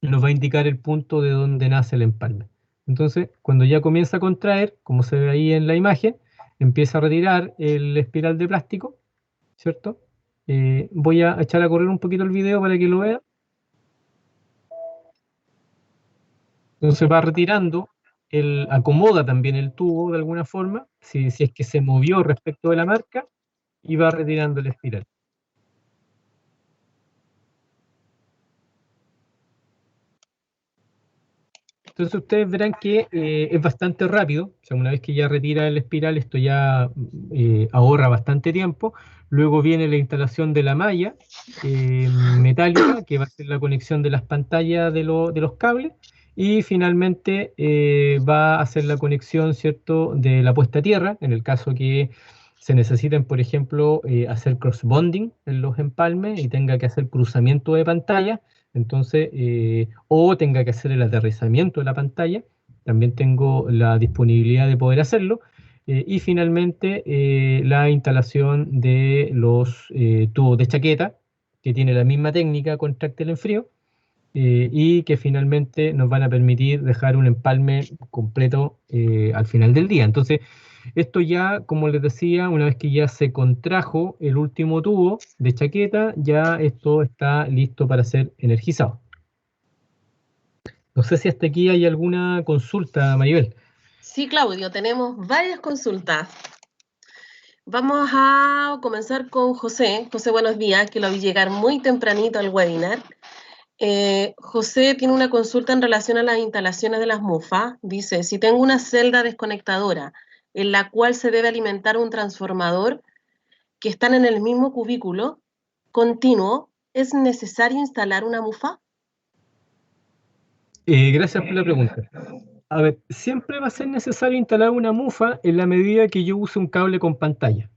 nos va a indicar el punto de donde nace el empalme. Entonces, cuando ya comienza a contraer, como se ve ahí en la imagen, empieza a retirar el espiral de plástico, ¿cierto? Voy a echar a correr un poquito el video para que lo vean. Entonces va retirando, acomoda también el tubo de alguna forma, si es que se movió respecto de la marca, y va retirando el espiral. Entonces ustedes verán que es bastante rápido, o sea, una vez que ya retira el espiral, esto ya ahorra bastante tiempo. Luego viene la instalación de la malla metálica, que va a ser la conexión de las pantallas de los cables, y finalmente va a hacer la conexión, ¿cierto?, de la puesta a tierra, en el caso que se necesiten, por ejemplo, hacer cross-bonding en los empalmes y tenga que hacer cruzamiento de pantalla. Entonces, o tenga que hacer el aterrizamiento de la pantalla, también tengo la disponibilidad de poder hacerlo. Y finalmente, la instalación de los tubos de chaqueta, que tiene la misma técnica con tráctil en frío, y que finalmente nos van a permitir dejar un empalme completo al final del día. Entonces, esto ya, como les decía, una vez que ya se contrajo el último tubo de chaqueta, ya esto está listo para ser energizado. No sé si hasta aquí hay alguna consulta, Maribel. Sí, Claudio, tenemos varias consultas. Vamos a comenzar con José. José, buenos días, que lo vi llegar muy tempranito al webinar. José tiene una consulta en relación a las instalaciones de las MUFA. Dice, si tengo una celda desconectadora en la cual se debe alimentar un transformador que están en el mismo cubículo continuo, ¿es necesario instalar una MUFA? Gracias por la pregunta. A ver, siempre va a ser necesario instalar una MUFA en la medida que yo use un cable con pantalla.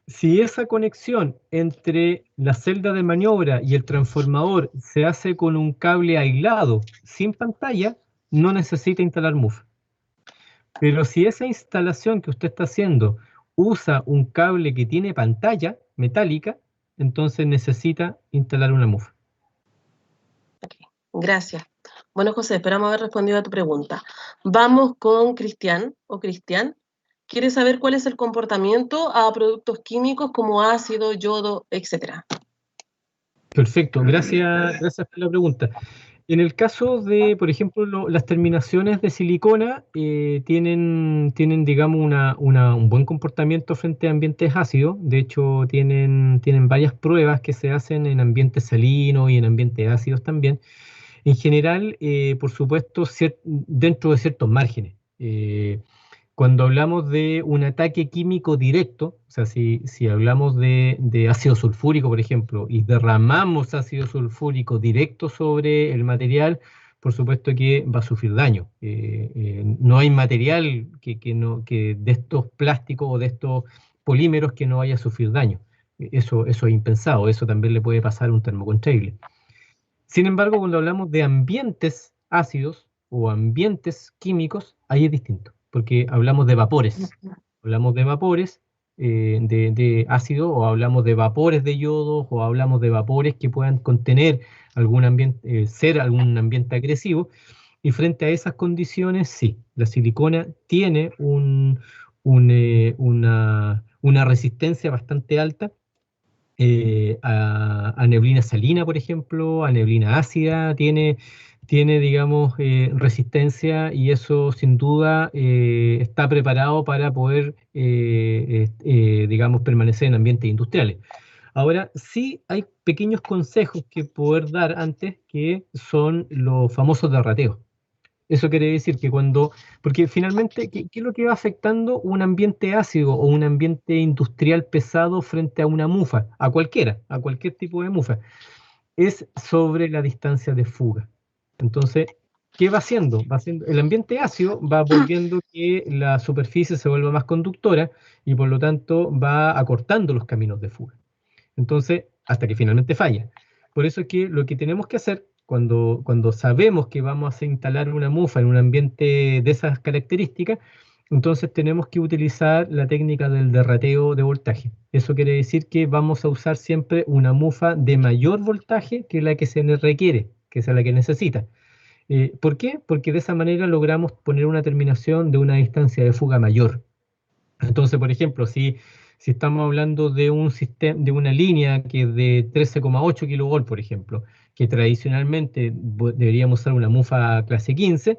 Si esa conexión entre la celda de maniobra y el transformador se hace con un cable aislado, sin pantalla, no necesita instalar MUFA. Pero si esa instalación que usted está haciendo usa un cable que tiene pantalla metálica, entonces necesita instalar una MUFA. Okay, gracias. Bueno, José, esperamos haber respondido a tu pregunta. Vamos con Cristian o Cristian. Quiere saber cuál es el comportamiento a productos químicos como ácido, yodo, etc. Perfecto, gracias por la pregunta. En el caso de, por ejemplo, las terminaciones de silicona tienen, digamos, un buen comportamiento frente a ambientes ácidos. De hecho, tienen varias pruebas que se hacen en ambientes salinos y en ambientes ácidos también. En general, por supuesto, dentro de ciertos márgenes. Cuando hablamos de un ataque químico directo, o sea, si hablamos de ácido sulfúrico, por ejemplo, y derramamos ácido sulfúrico directo sobre el material, por supuesto que va a sufrir daño. No hay material que de estos plásticos o de estos polímeros que no vaya a sufrir daño. Eso es impensado, eso también le puede pasar a un termocontractable. Sin embargo, cuando hablamos de ambientes ácidos o ambientes químicos, ahí es distinto, porque hablamos de vapores. Hablamos de vapores de ácido, o hablamos de vapores de yodo, o hablamos de vapores que puedan contener algún ambiente, ser algún ambiente agresivo. Y frente a esas condiciones, sí, la silicona tiene una resistencia bastante alta a neblina salina, por ejemplo, a neblina ácida, digamos, resistencia, y eso sin duda está preparado para poder, digamos, permanecer en ambientes industriales. Ahora, sí hay pequeños consejos que poder dar antes, que son los famosos derrateos. Eso quiere decir que porque finalmente, ¿qué es lo que va afectando un ambiente ácido o un ambiente industrial pesado frente a una mufa? A cualquier tipo de mufa. Es sobre la distancia de fuga. Entonces, ¿qué va haciendo? El ambiente ácido va volviendo que la superficie se vuelva más conductora, y por lo tanto va acortando los caminos de fuga. Entonces, hasta que finalmente falla. Por eso es que lo que tenemos que hacer cuando sabemos que vamos a instalar una mufa en un ambiente de esas características, entonces tenemos que utilizar la técnica del derrateo de voltaje. Eso quiere decir que vamos a usar siempre una mufa de mayor voltaje que la que se nos requiere, que es la que necesita. ¿Por qué? Porque de esa manera logramos poner una terminación de una distancia de fuga mayor. Entonces, por ejemplo, si estamos hablando de un sistema, de una línea que es de 13,8 kilovolts, por ejemplo, que tradicionalmente deberíamos usar una mufa clase 15,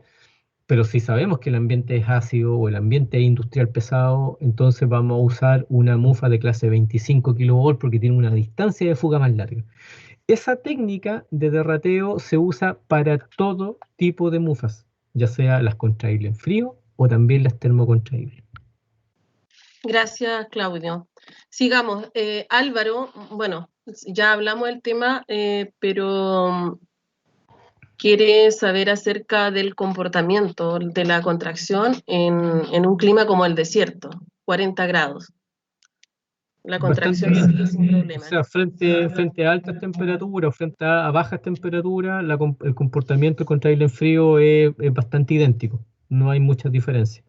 pero si sabemos que el ambiente es ácido o el ambiente es industrial pesado, entonces vamos a usar una mufa de clase 25 kilovolts porque tiene una distancia de fuga más larga. Esa técnica de derrateo se usa para todo tipo de mufas, ya sea las contraíbles en frío o también las termocontraíbles. Gracias, Claudio. Sigamos. Álvaro, bueno, ya hablamos del tema, pero quiere saber acerca del comportamiento de la contracción en un clima como el desierto, 40 grados. La Bastante contracción bien. sigue sin O problema. sea, frente a altas temperaturas, frente a bajas temperaturas, el comportamiento contraíble en frío es bastante idéntico. No hay muchas diferencias.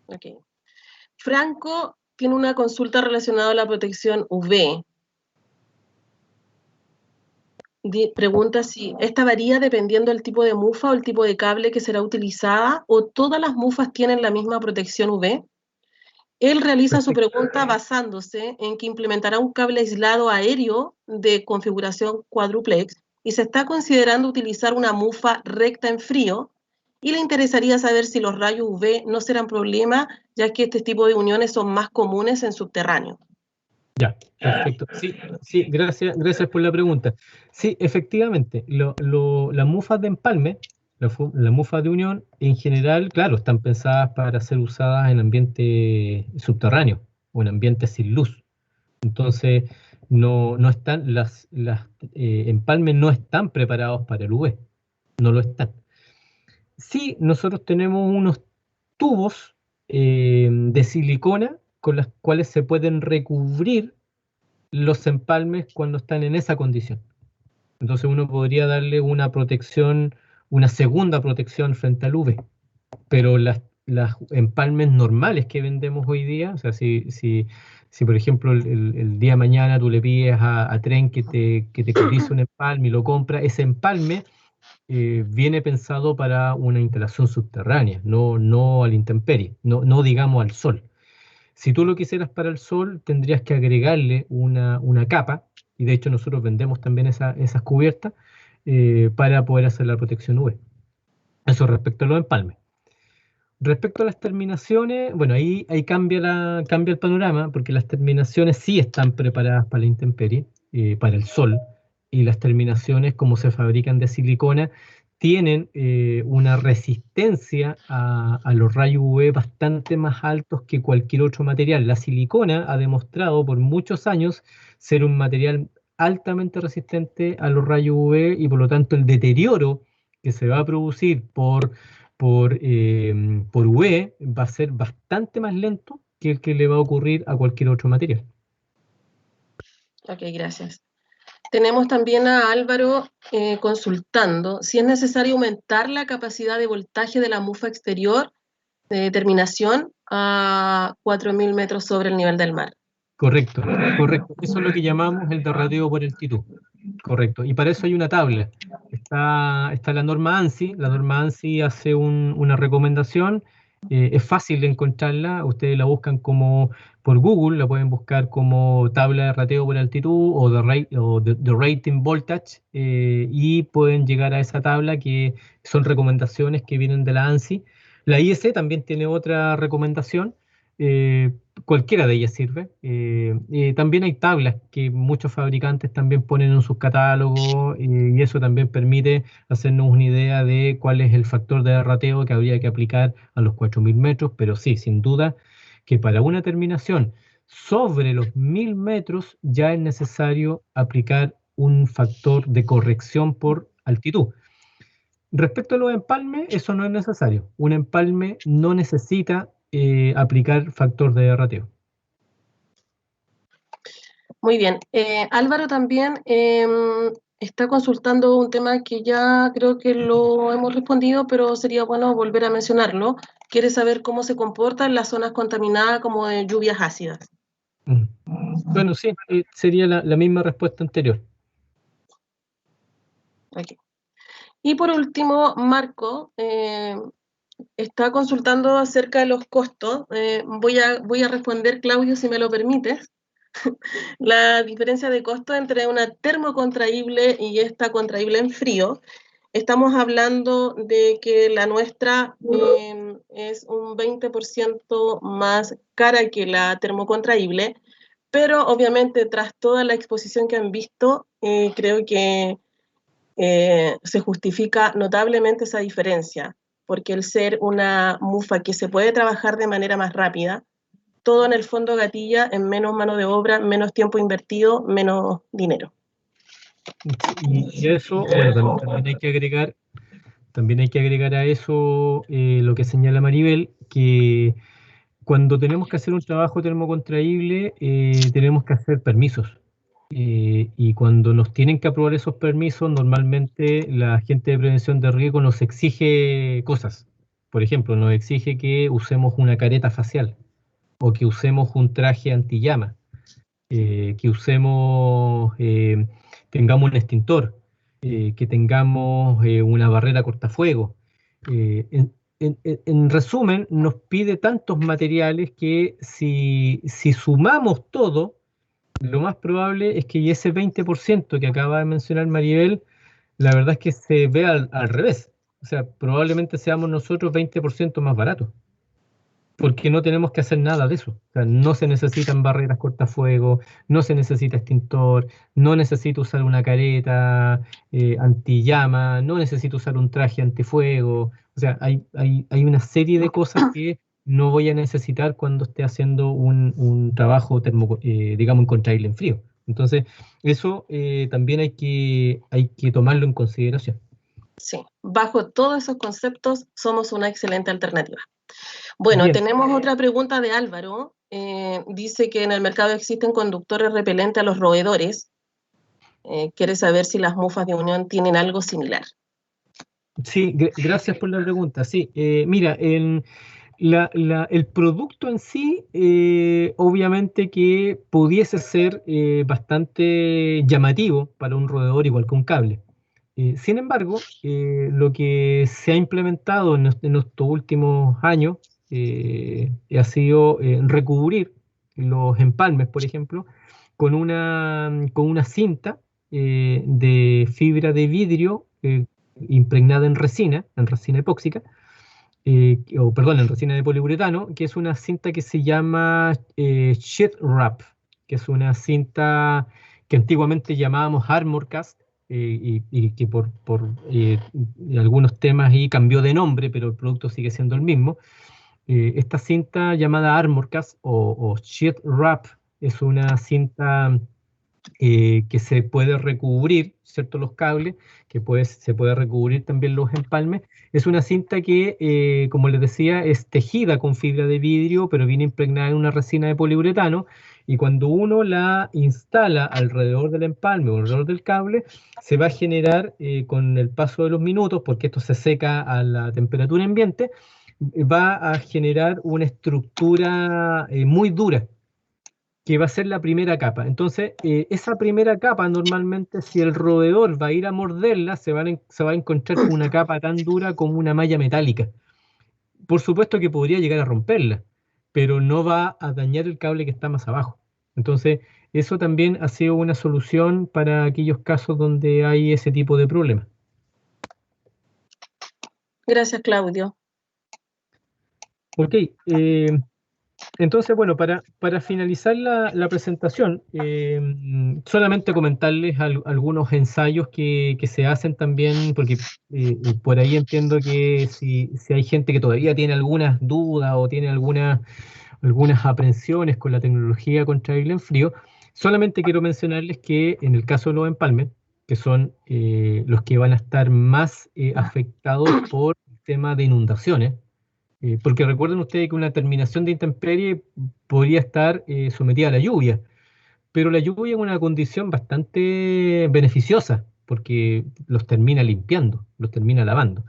Okay. Franco tiene una consulta relacionada a la protección UV. Pregunta si esta varía dependiendo del tipo de mufa o el tipo de cable que será utilizada, o todas las mufas tienen la misma protección UV. Él realiza su Perfecto. pregunta basándose en que implementará un cable aislado aéreo de configuración cuádruplex y se está considerando utilizar una mufa recta en frío, y le interesaría saber si los rayos UV no serán problema, ya que este tipo de uniones son más comunes en subterráneo. Ya, perfecto. Sí, gracias por la pregunta. Sí, efectivamente, las mufas de empalme, las mufas de unión, en general, claro, están pensadas para ser usadas en ambiente subterráneo o en ambientes sin luz. Entonces, no están, las empalmes no están preparados para el UV, no lo están. Sí, nosotros tenemos unos tubos de silicona con las cuales se pueden recubrir los empalmes cuando están en esa condición. Entonces uno podría darle una protección, una segunda protección frente al UV, pero las empalmes normales que vendemos hoy día, o sea, si por ejemplo el día de mañana tú le pides a Tren que te cotice un empalme y lo compra, ese empalme viene pensado para una instalación subterránea, no a la intemperie, no digamos al sol. Si tú lo quisieras para el sol, tendrías que agregarle una capa, y de hecho nosotros vendemos también esas cubiertas, para poder hacer la protección UV. Eso respecto a los empalmes. Respecto a las terminaciones, bueno, ahí cambia el panorama, porque las terminaciones sí están preparadas para la intemperie, para el sol, y las terminaciones, como se fabrican de silicona, tienen una resistencia a los rayos UV bastante más altos que cualquier otro material. La silicona ha demostrado por muchos años ser un material altamente resistente a los rayos UV, y por lo tanto el deterioro que se va a producir por UV va a ser bastante más lento que el que le va a ocurrir a cualquier otro material. Ok, gracias. Tenemos también a Álvaro consultando si es necesario aumentar la capacidad de voltaje de la mufa exterior de terminación a 4.000 metros sobre el nivel del mar. Correcto, correcto. Eso es lo que llamamos el derrateo por altitud. Correcto. Y para eso hay una tabla. Está la norma ANSI. La norma ANSI hace una recomendación. Es fácil de encontrarla. Ustedes la buscan como por Google, la pueden buscar como tabla de rateo por altitud o the rating voltage, y pueden llegar a esa tabla, que son recomendaciones que vienen de la ANSI. La IEC también tiene otra recomendación. Cualquiera de ellas sirve. También hay tablas que muchos fabricantes también ponen en sus catálogos, y eso también permite hacernos una idea de cuál es el factor de derrateo que habría que aplicar a los 4.000 metros, pero sí, sin duda que para una terminación sobre los 1.000 metros ya es necesario aplicar un factor de corrección por altitud. Respecto a los empalmes, eso no es necesario. Un empalme no necesita aplicar factor de derrateo. Muy bien. Álvaro también está consultando un tema que ya creo que lo hemos respondido, pero sería bueno volver a mencionarlo. Quiere saber cómo se comportan las zonas contaminadas como de lluvias ácidas. Bueno, sí, sería la misma respuesta anterior. Okay. Y por último, Marco está consultando acerca de los costos. Voy a responder, Claudio, si me lo permites. La diferencia de costo entre una termocontraíble y esta contraíble en frío. Estamos hablando de que la nuestra es un 20% más cara que la termocontraíble, pero obviamente tras toda la exposición que han visto, creo que se justifica notablemente esa diferencia, porque el ser una mufa que se puede trabajar de manera más rápida, todo en el fondo gatilla en menos mano de obra, menos tiempo invertido, menos dinero. Y eso, bueno, también hay que agregar a eso lo que señala Maribel, que cuando tenemos que hacer un trabajo termocontraíble, tenemos que hacer permisos. Y cuando nos tienen que aprobar esos permisos, normalmente la gente de prevención de riesgo nos exige cosas. Por ejemplo, nos exige que usemos una careta facial, o que usemos un traje antillama, que tengamos un extintor, que tengamos una barrera cortafuego. En resumen, nos pide tantos materiales que si sumamos todo, lo más probable es que ese 20% que acaba de mencionar Maribel, la verdad es que se vea al revés. O sea, probablemente seamos nosotros 20% más baratos, porque no tenemos que hacer nada de eso. O sea, no se necesitan barreras cortafuego, no se necesita extintor, no necesito usar una careta antillama, no necesito usar un traje antifuego. O sea, hay una serie de cosas que no voy a necesitar cuando esté haciendo un trabajo digamos, en contraíble en frío. Entonces, eso también hay que tomarlo en consideración. Sí, bajo todos esos conceptos somos una excelente alternativa. Bueno, Bien. tenemos otra pregunta de Álvaro. Dice que en el mercado existen conductores repelentes a los roedores. Quiere saber si las mufas de unión tienen algo similar. Sí, gracias por la pregunta. Sí, mira, el producto en sí, obviamente que pudiese ser bastante llamativo para un roedor, igual que un cable. Sin embargo, lo que se ha implementado en estos últimos años ha sido recubrir los empalmes, por ejemplo, con una cinta de fibra de vidrio impregnada en resina epóxica, en resina de poliuretano, que es una cinta que se llama sheet wrap, que es una cinta que antiguamente llamábamos Armor Cast, y que por algunos temas ahí cambió de nombre, pero el producto sigue siendo el mismo. Esta cinta llamada Armor Cast o Sheet Wrap es una cinta que se puede recubrir, ¿cierto? Los cables, se puede recubrir también los empalmes. Es una cinta que, como les decía, es tejida con fibra de vidrio, pero viene impregnada en una resina de poliuretano, y cuando uno la instala alrededor del empalme o alrededor del cable, se va a generar con el paso de los minutos, porque esto se seca a la temperatura ambiente, va a generar una estructura muy dura, que va a ser la primera capa. Entonces, esa primera capa, normalmente, si el roedor va a ir a morderla, se va a encontrar con una capa tan dura como una malla metálica. Por supuesto que podría llegar a romperla, pero no va a dañar el cable que está más abajo. Entonces, eso también ha sido una solución para aquellos casos donde hay ese tipo de problemas. Gracias, Claudio. Ok, entonces, bueno, para finalizar la presentación, solamente comentarles algunos ensayos que se hacen también, porque por ahí entiendo que si hay gente que todavía tiene algunas dudas o tiene algunas aprensiones con la tecnología contra el frío, solamente quiero mencionarles que en el caso de los empalmes, que son los que van a estar más afectados por el tema de inundaciones, porque recuerden ustedes que una terminación de intemperie podría estar sometida a la lluvia, pero la lluvia es una condición bastante beneficiosa, porque los termina limpiando, los termina lavando.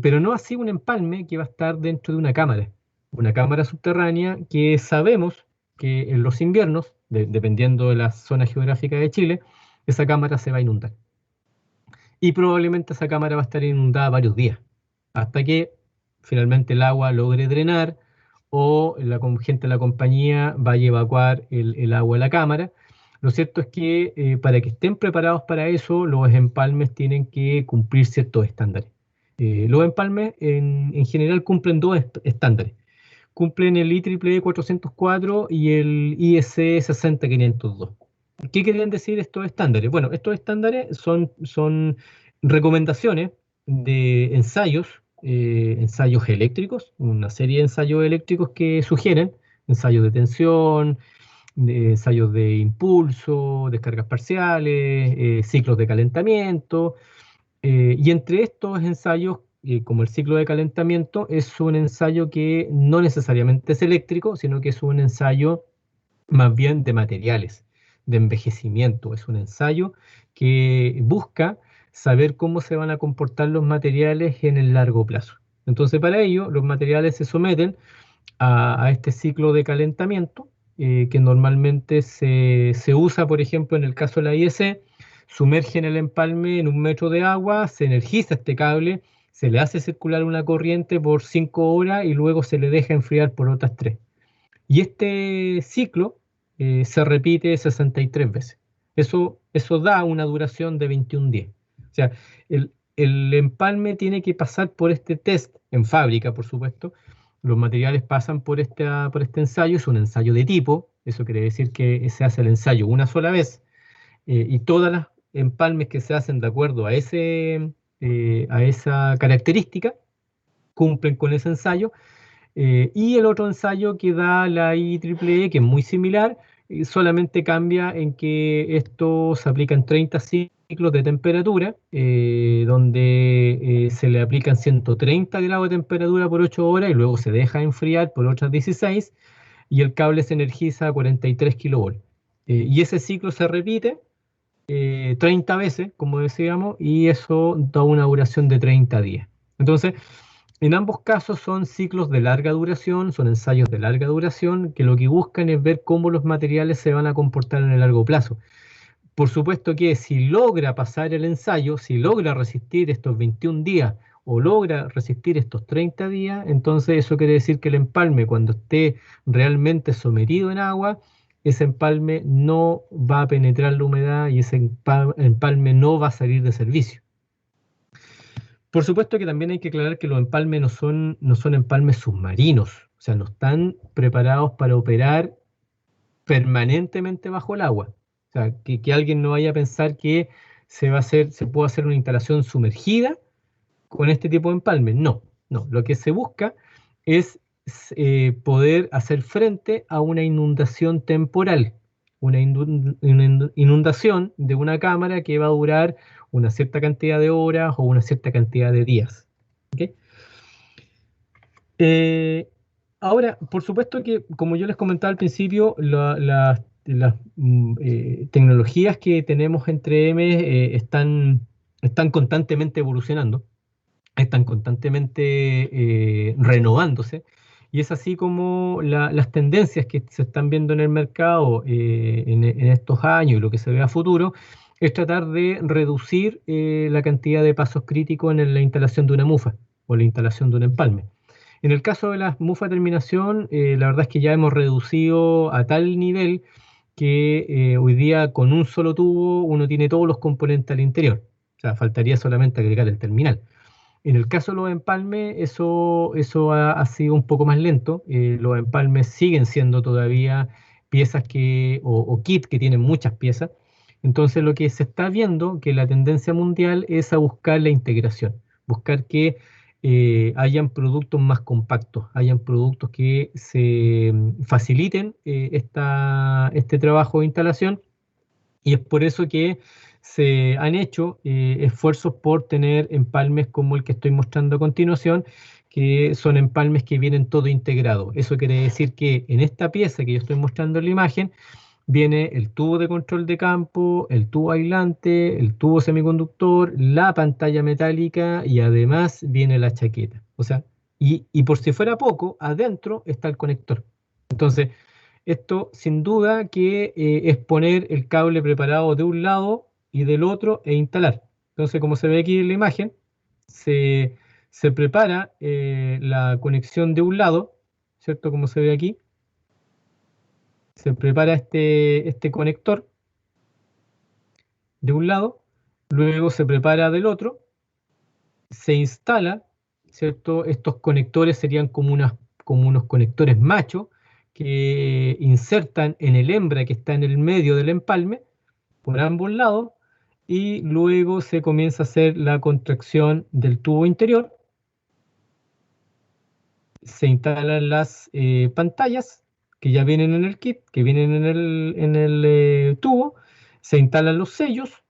Pero no así un empalme que va a estar dentro de una cámara subterránea que sabemos que en los inviernos, dependiendo de la zona geográfica de Chile, esa cámara se va a inundar. Y probablemente esa cámara va a estar inundada varios días, hasta que finalmente el agua logre drenar o la gente de la compañía vaya a evacuar el agua de la cámara. Lo cierto es que para que estén preparados para eso, los empalmes tienen que cumplir ciertos estándares. Los empalmes en general cumplen dos estándares. Cumplen el IEEE 404 y el IEC 60502. ¿Qué quieren decir estos estándares? Bueno, estos estándares son recomendaciones de ensayos eléctricos, una serie de ensayos eléctricos que sugieren ensayos de tensión, ensayos de impulso, descargas parciales, ciclos de calentamiento, y entre estos ensayos, como el ciclo de calentamiento, es un ensayo que no necesariamente es eléctrico, sino que es un ensayo más bien de materiales, de envejecimiento. Es un ensayo que busca saber cómo se van a comportar los materiales en el largo plazo. Entonces, para ello, los materiales se someten a este ciclo de calentamiento, que normalmente se usa, por ejemplo, en el caso de la IEC, sumergen el empalme en 1 metro de agua, se energiza este cable, se le hace circular una corriente por 5 horas y luego se le deja enfriar por otras 3. Y este ciclo se repite 63 veces. Eso da una duración de 21 días. O sea, el empalme tiene que pasar por este test en fábrica, por supuesto. Los materiales pasan por este ensayo, es un ensayo de tipo, eso quiere decir que se hace el ensayo una sola vez, y todas las empalmes que se hacen de acuerdo a esa característica cumplen con ese ensayo. Y el otro ensayo que da la IEEE, que es muy similar, solamente cambia en que esto se aplica en 30 ciclos de temperatura, donde se le aplican 130 grados de temperatura por 8 horas y luego se deja enfriar por otras 16, y el cable se energiza a 43 kilovolts. Y ese ciclo se repite 30 veces, como decíamos, y eso da una duración de 30 días. Entonces, en ambos casos son ciclos de larga duración, son ensayos de larga duración, que lo que buscan es ver cómo los materiales se van a comportar en el largo plazo. Por supuesto que si logra pasar el ensayo, si logra resistir estos 21 días o logra resistir estos 30 días, entonces eso quiere decir que el empalme, cuando esté realmente sometido en agua, ese empalme no va a penetrar la humedad y ese empalme no va a salir de servicio. Por supuesto que también hay que aclarar que los empalmes no son empalmes submarinos, o sea, no están preparados para operar permanentemente bajo el agua. O sea, que alguien no vaya a pensar que se puede hacer una instalación sumergida con este tipo de empalmes. No, no. Lo que se busca es poder hacer frente a una inundación temporal, una inundación de una cámara que va a durar una cierta cantidad de horas o una cierta cantidad de días. ¿Okay? Ahora, por supuesto que, como yo les comentaba al principio, las tecnologías que tenemos en 3M están constantemente evolucionando, están constantemente renovándose, y es así como las tendencias que se están viendo en el mercado en estos años y lo que se ve a futuro, es tratar de reducir la cantidad de pasos críticos en la instalación de una mufa o la instalación de un empalme. En el caso de las mufas de terminación, la verdad es que ya hemos reducido a tal nivel que hoy día con un solo tubo uno tiene todos los componentes al interior. O sea, faltaría solamente agregar el terminal. En el caso de los empalmes, eso ha sido un poco más lento. Los empalmes siguen siendo todavía piezas o kit que tienen muchas piezas. Entonces lo que se está viendo, que la tendencia mundial es a buscar la integración, buscar que hayan productos más compactos, hayan productos que se faciliten este trabajo de instalación, y es por eso que se han hecho esfuerzos por tener empalmes como el que estoy mostrando a continuación, que son empalmes que vienen todo integrado. Eso quiere decir que en esta pieza que yo estoy mostrando en la imagen, viene el tubo de control de campo, el tubo aislante, el tubo semiconductor, la pantalla metálica y además viene la chaqueta. O sea, y por si fuera poco, adentro está el conector. Entonces, esto sin duda que es poner el cable preparado de un lado y del otro e instalar. Entonces, como se ve aquí en la imagen, se prepara la conexión de un lado, ¿cierto? Como se ve aquí, se prepara este conector de un lado, luego se prepara del otro, se instala, ¿cierto? Estos conectores serían como unos conectores machos que insertan en el hembra que está en el medio del empalme por ambos lados, y luego se comienza a hacer la contracción del tubo interior, se instalan las pantallas que ya vienen en el kit, que vienen en el tubo, se instalan los sellos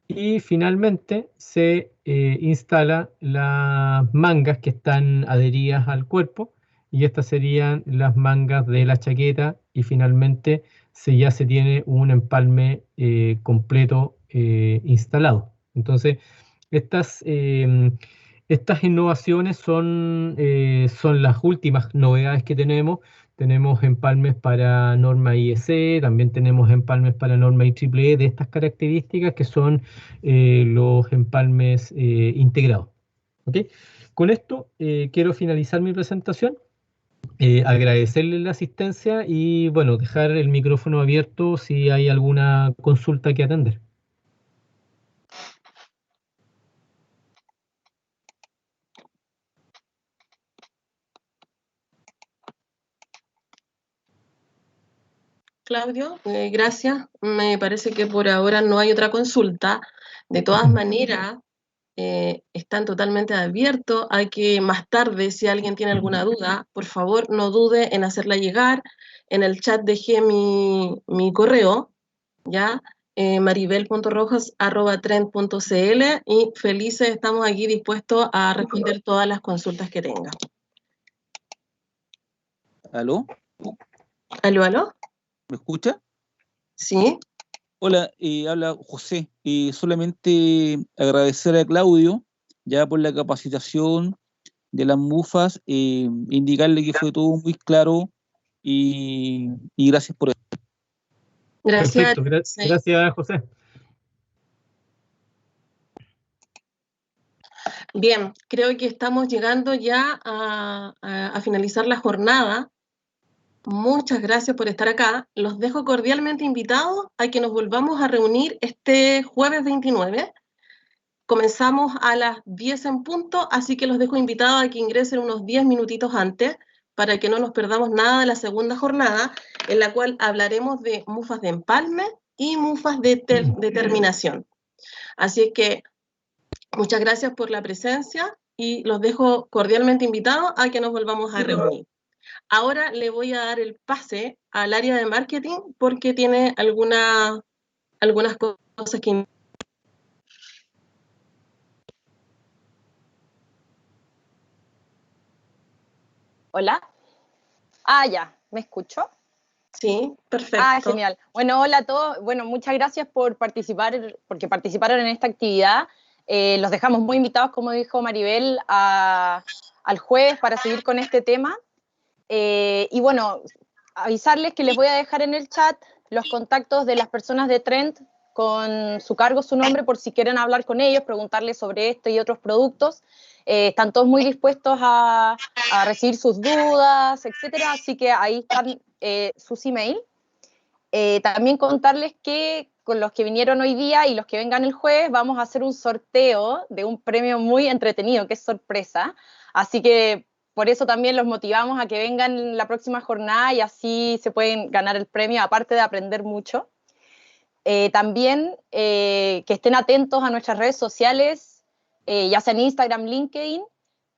y finalmente se instala las mangas que están adheridas al cuerpo, y estas serían las mangas de la chaqueta, y finalmente ya se tiene un empalme completo instalado. Entonces, estas, estas innovaciones son las últimas novedades que tenemos. Tenemos empalmes para norma IEC, también tenemos empalmes para norma IEEE de estas características, que son los empalmes integrados. ¿Okay? Con esto quiero finalizar mi presentación, agradecerles la asistencia y bueno, dejar el micrófono abierto si hay alguna consulta que atender. Claudio, gracias. Me parece que por ahora no hay otra consulta. De todas maneras, están totalmente abiertos. Hay que más tarde, si alguien tiene alguna duda, por favor no dude en hacerla llegar. En el chat dejé mi correo, ¿ya? maribel.rojas@trend.cl, y felices estamos aquí dispuestos a responder todas las consultas que tengan. ¿Aló? ¿Aló, aló? ¿Me escucha? Sí. Hola, habla José. Solamente agradecer a Claudio ya por la capacitación de las mufas, indicarle que fue todo muy claro y gracias por eso. Gracias. Perfecto, gracias José. Bien, creo que estamos llegando ya a finalizar la jornada. muchas gracias por estar acá. Los dejo cordialmente invitados a que nos volvamos a reunir este jueves 29. Comenzamos a las 10 en punto, así que los dejo invitados a que ingresen unos 10 minutitos antes para que no nos perdamos nada de la segunda jornada, en la cual hablaremos de mufas de empalme y mufas de terminación. Así es que muchas gracias por la presencia y los dejo cordialmente invitados a que nos volvamos a reunir. Ahora le voy a dar el pase al área de marketing porque tiene algunas cosas que... Hola. Ya, ¿me escucho? Sí, perfecto. Genial. Bueno, hola a todos. Bueno, muchas gracias por participar, porque participaron en esta actividad. Los dejamos muy invitados, como dijo Maribel, al jueves para seguir con este tema. Y bueno, avisarles que les voy a dejar en el chat los contactos de las personas de Trend con su cargo, su nombre, por si quieren hablar con ellos, preguntarles sobre esto y otros productos. Están todos muy dispuestos a recibir sus dudas, etcétera, así que ahí están sus emails. También contarles que con los que vinieron hoy día y los que vengan el jueves vamos a hacer un sorteo de un premio muy entretenido, que es sorpresa, así que por eso también los motivamos a que vengan la próxima jornada y así se pueden ganar el premio, aparte de aprender mucho. También que estén atentos a nuestras redes sociales, ya sea en Instagram, LinkedIn,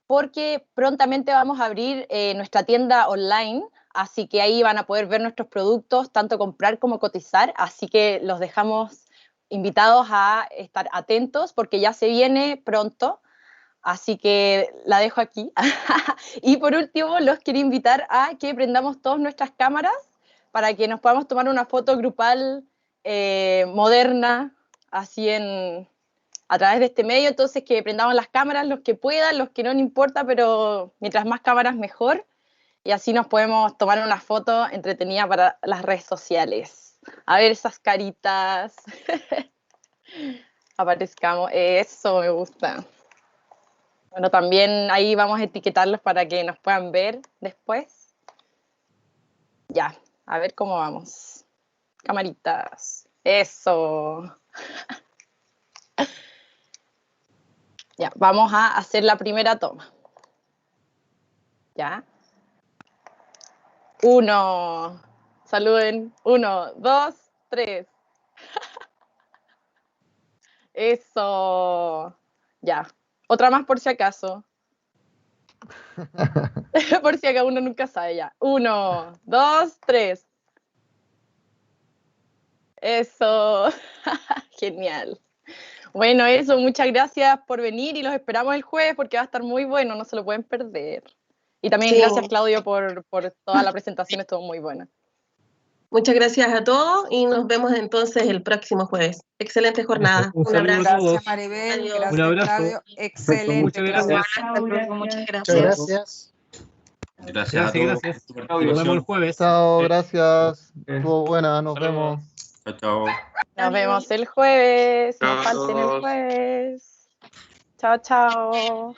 porque prontamente vamos a abrir nuestra tienda online, así que ahí van a poder ver nuestros productos, tanto comprar como cotizar, así que los dejamos invitados a estar atentos porque ya se viene pronto, así que la dejo aquí. Y por último, los quiero invitar a que prendamos todas nuestras cámaras para que nos podamos tomar una foto grupal moderna, así a través de este medio. Entonces que prendamos las cámaras, los que puedan, los que no importa, pero mientras más cámaras mejor, y así nos podemos tomar una foto entretenida para las redes sociales. A ver esas caritas. Aparezcamos, eso me gusta. Bueno, también ahí vamos a etiquetarlos para que nos puedan ver después. Ya, a ver cómo vamos. Camaritas, eso. Ya, vamos a hacer la primera toma. Ya. 1, saluden, 1, 2, 3. Eso. Ya. Otra más por si acaso. Por si acá uno nunca sabe ya. 1, 2, 3. Eso. Genial. Bueno, eso, muchas gracias por venir y los esperamos el jueves porque va a estar muy bueno, no se lo pueden perder. Y también gracias, Claudio, por toda la presentación, estuvo muy buena. Muchas gracias a todos y nos vemos entonces el próximo jueves. Excelente jornada. Un abrazo. Gracias, Maribel. Gracias, un abrazo. Claudio. Excelente. Muchas gracias. Muchas gracias. Gracias a todos. Gracias. Nos vemos el jueves. Chao, gracias. Estuvo buena, nos vemos. Chao. Nos vemos el jueves. No Chao. falten el jueves. Chao, chao.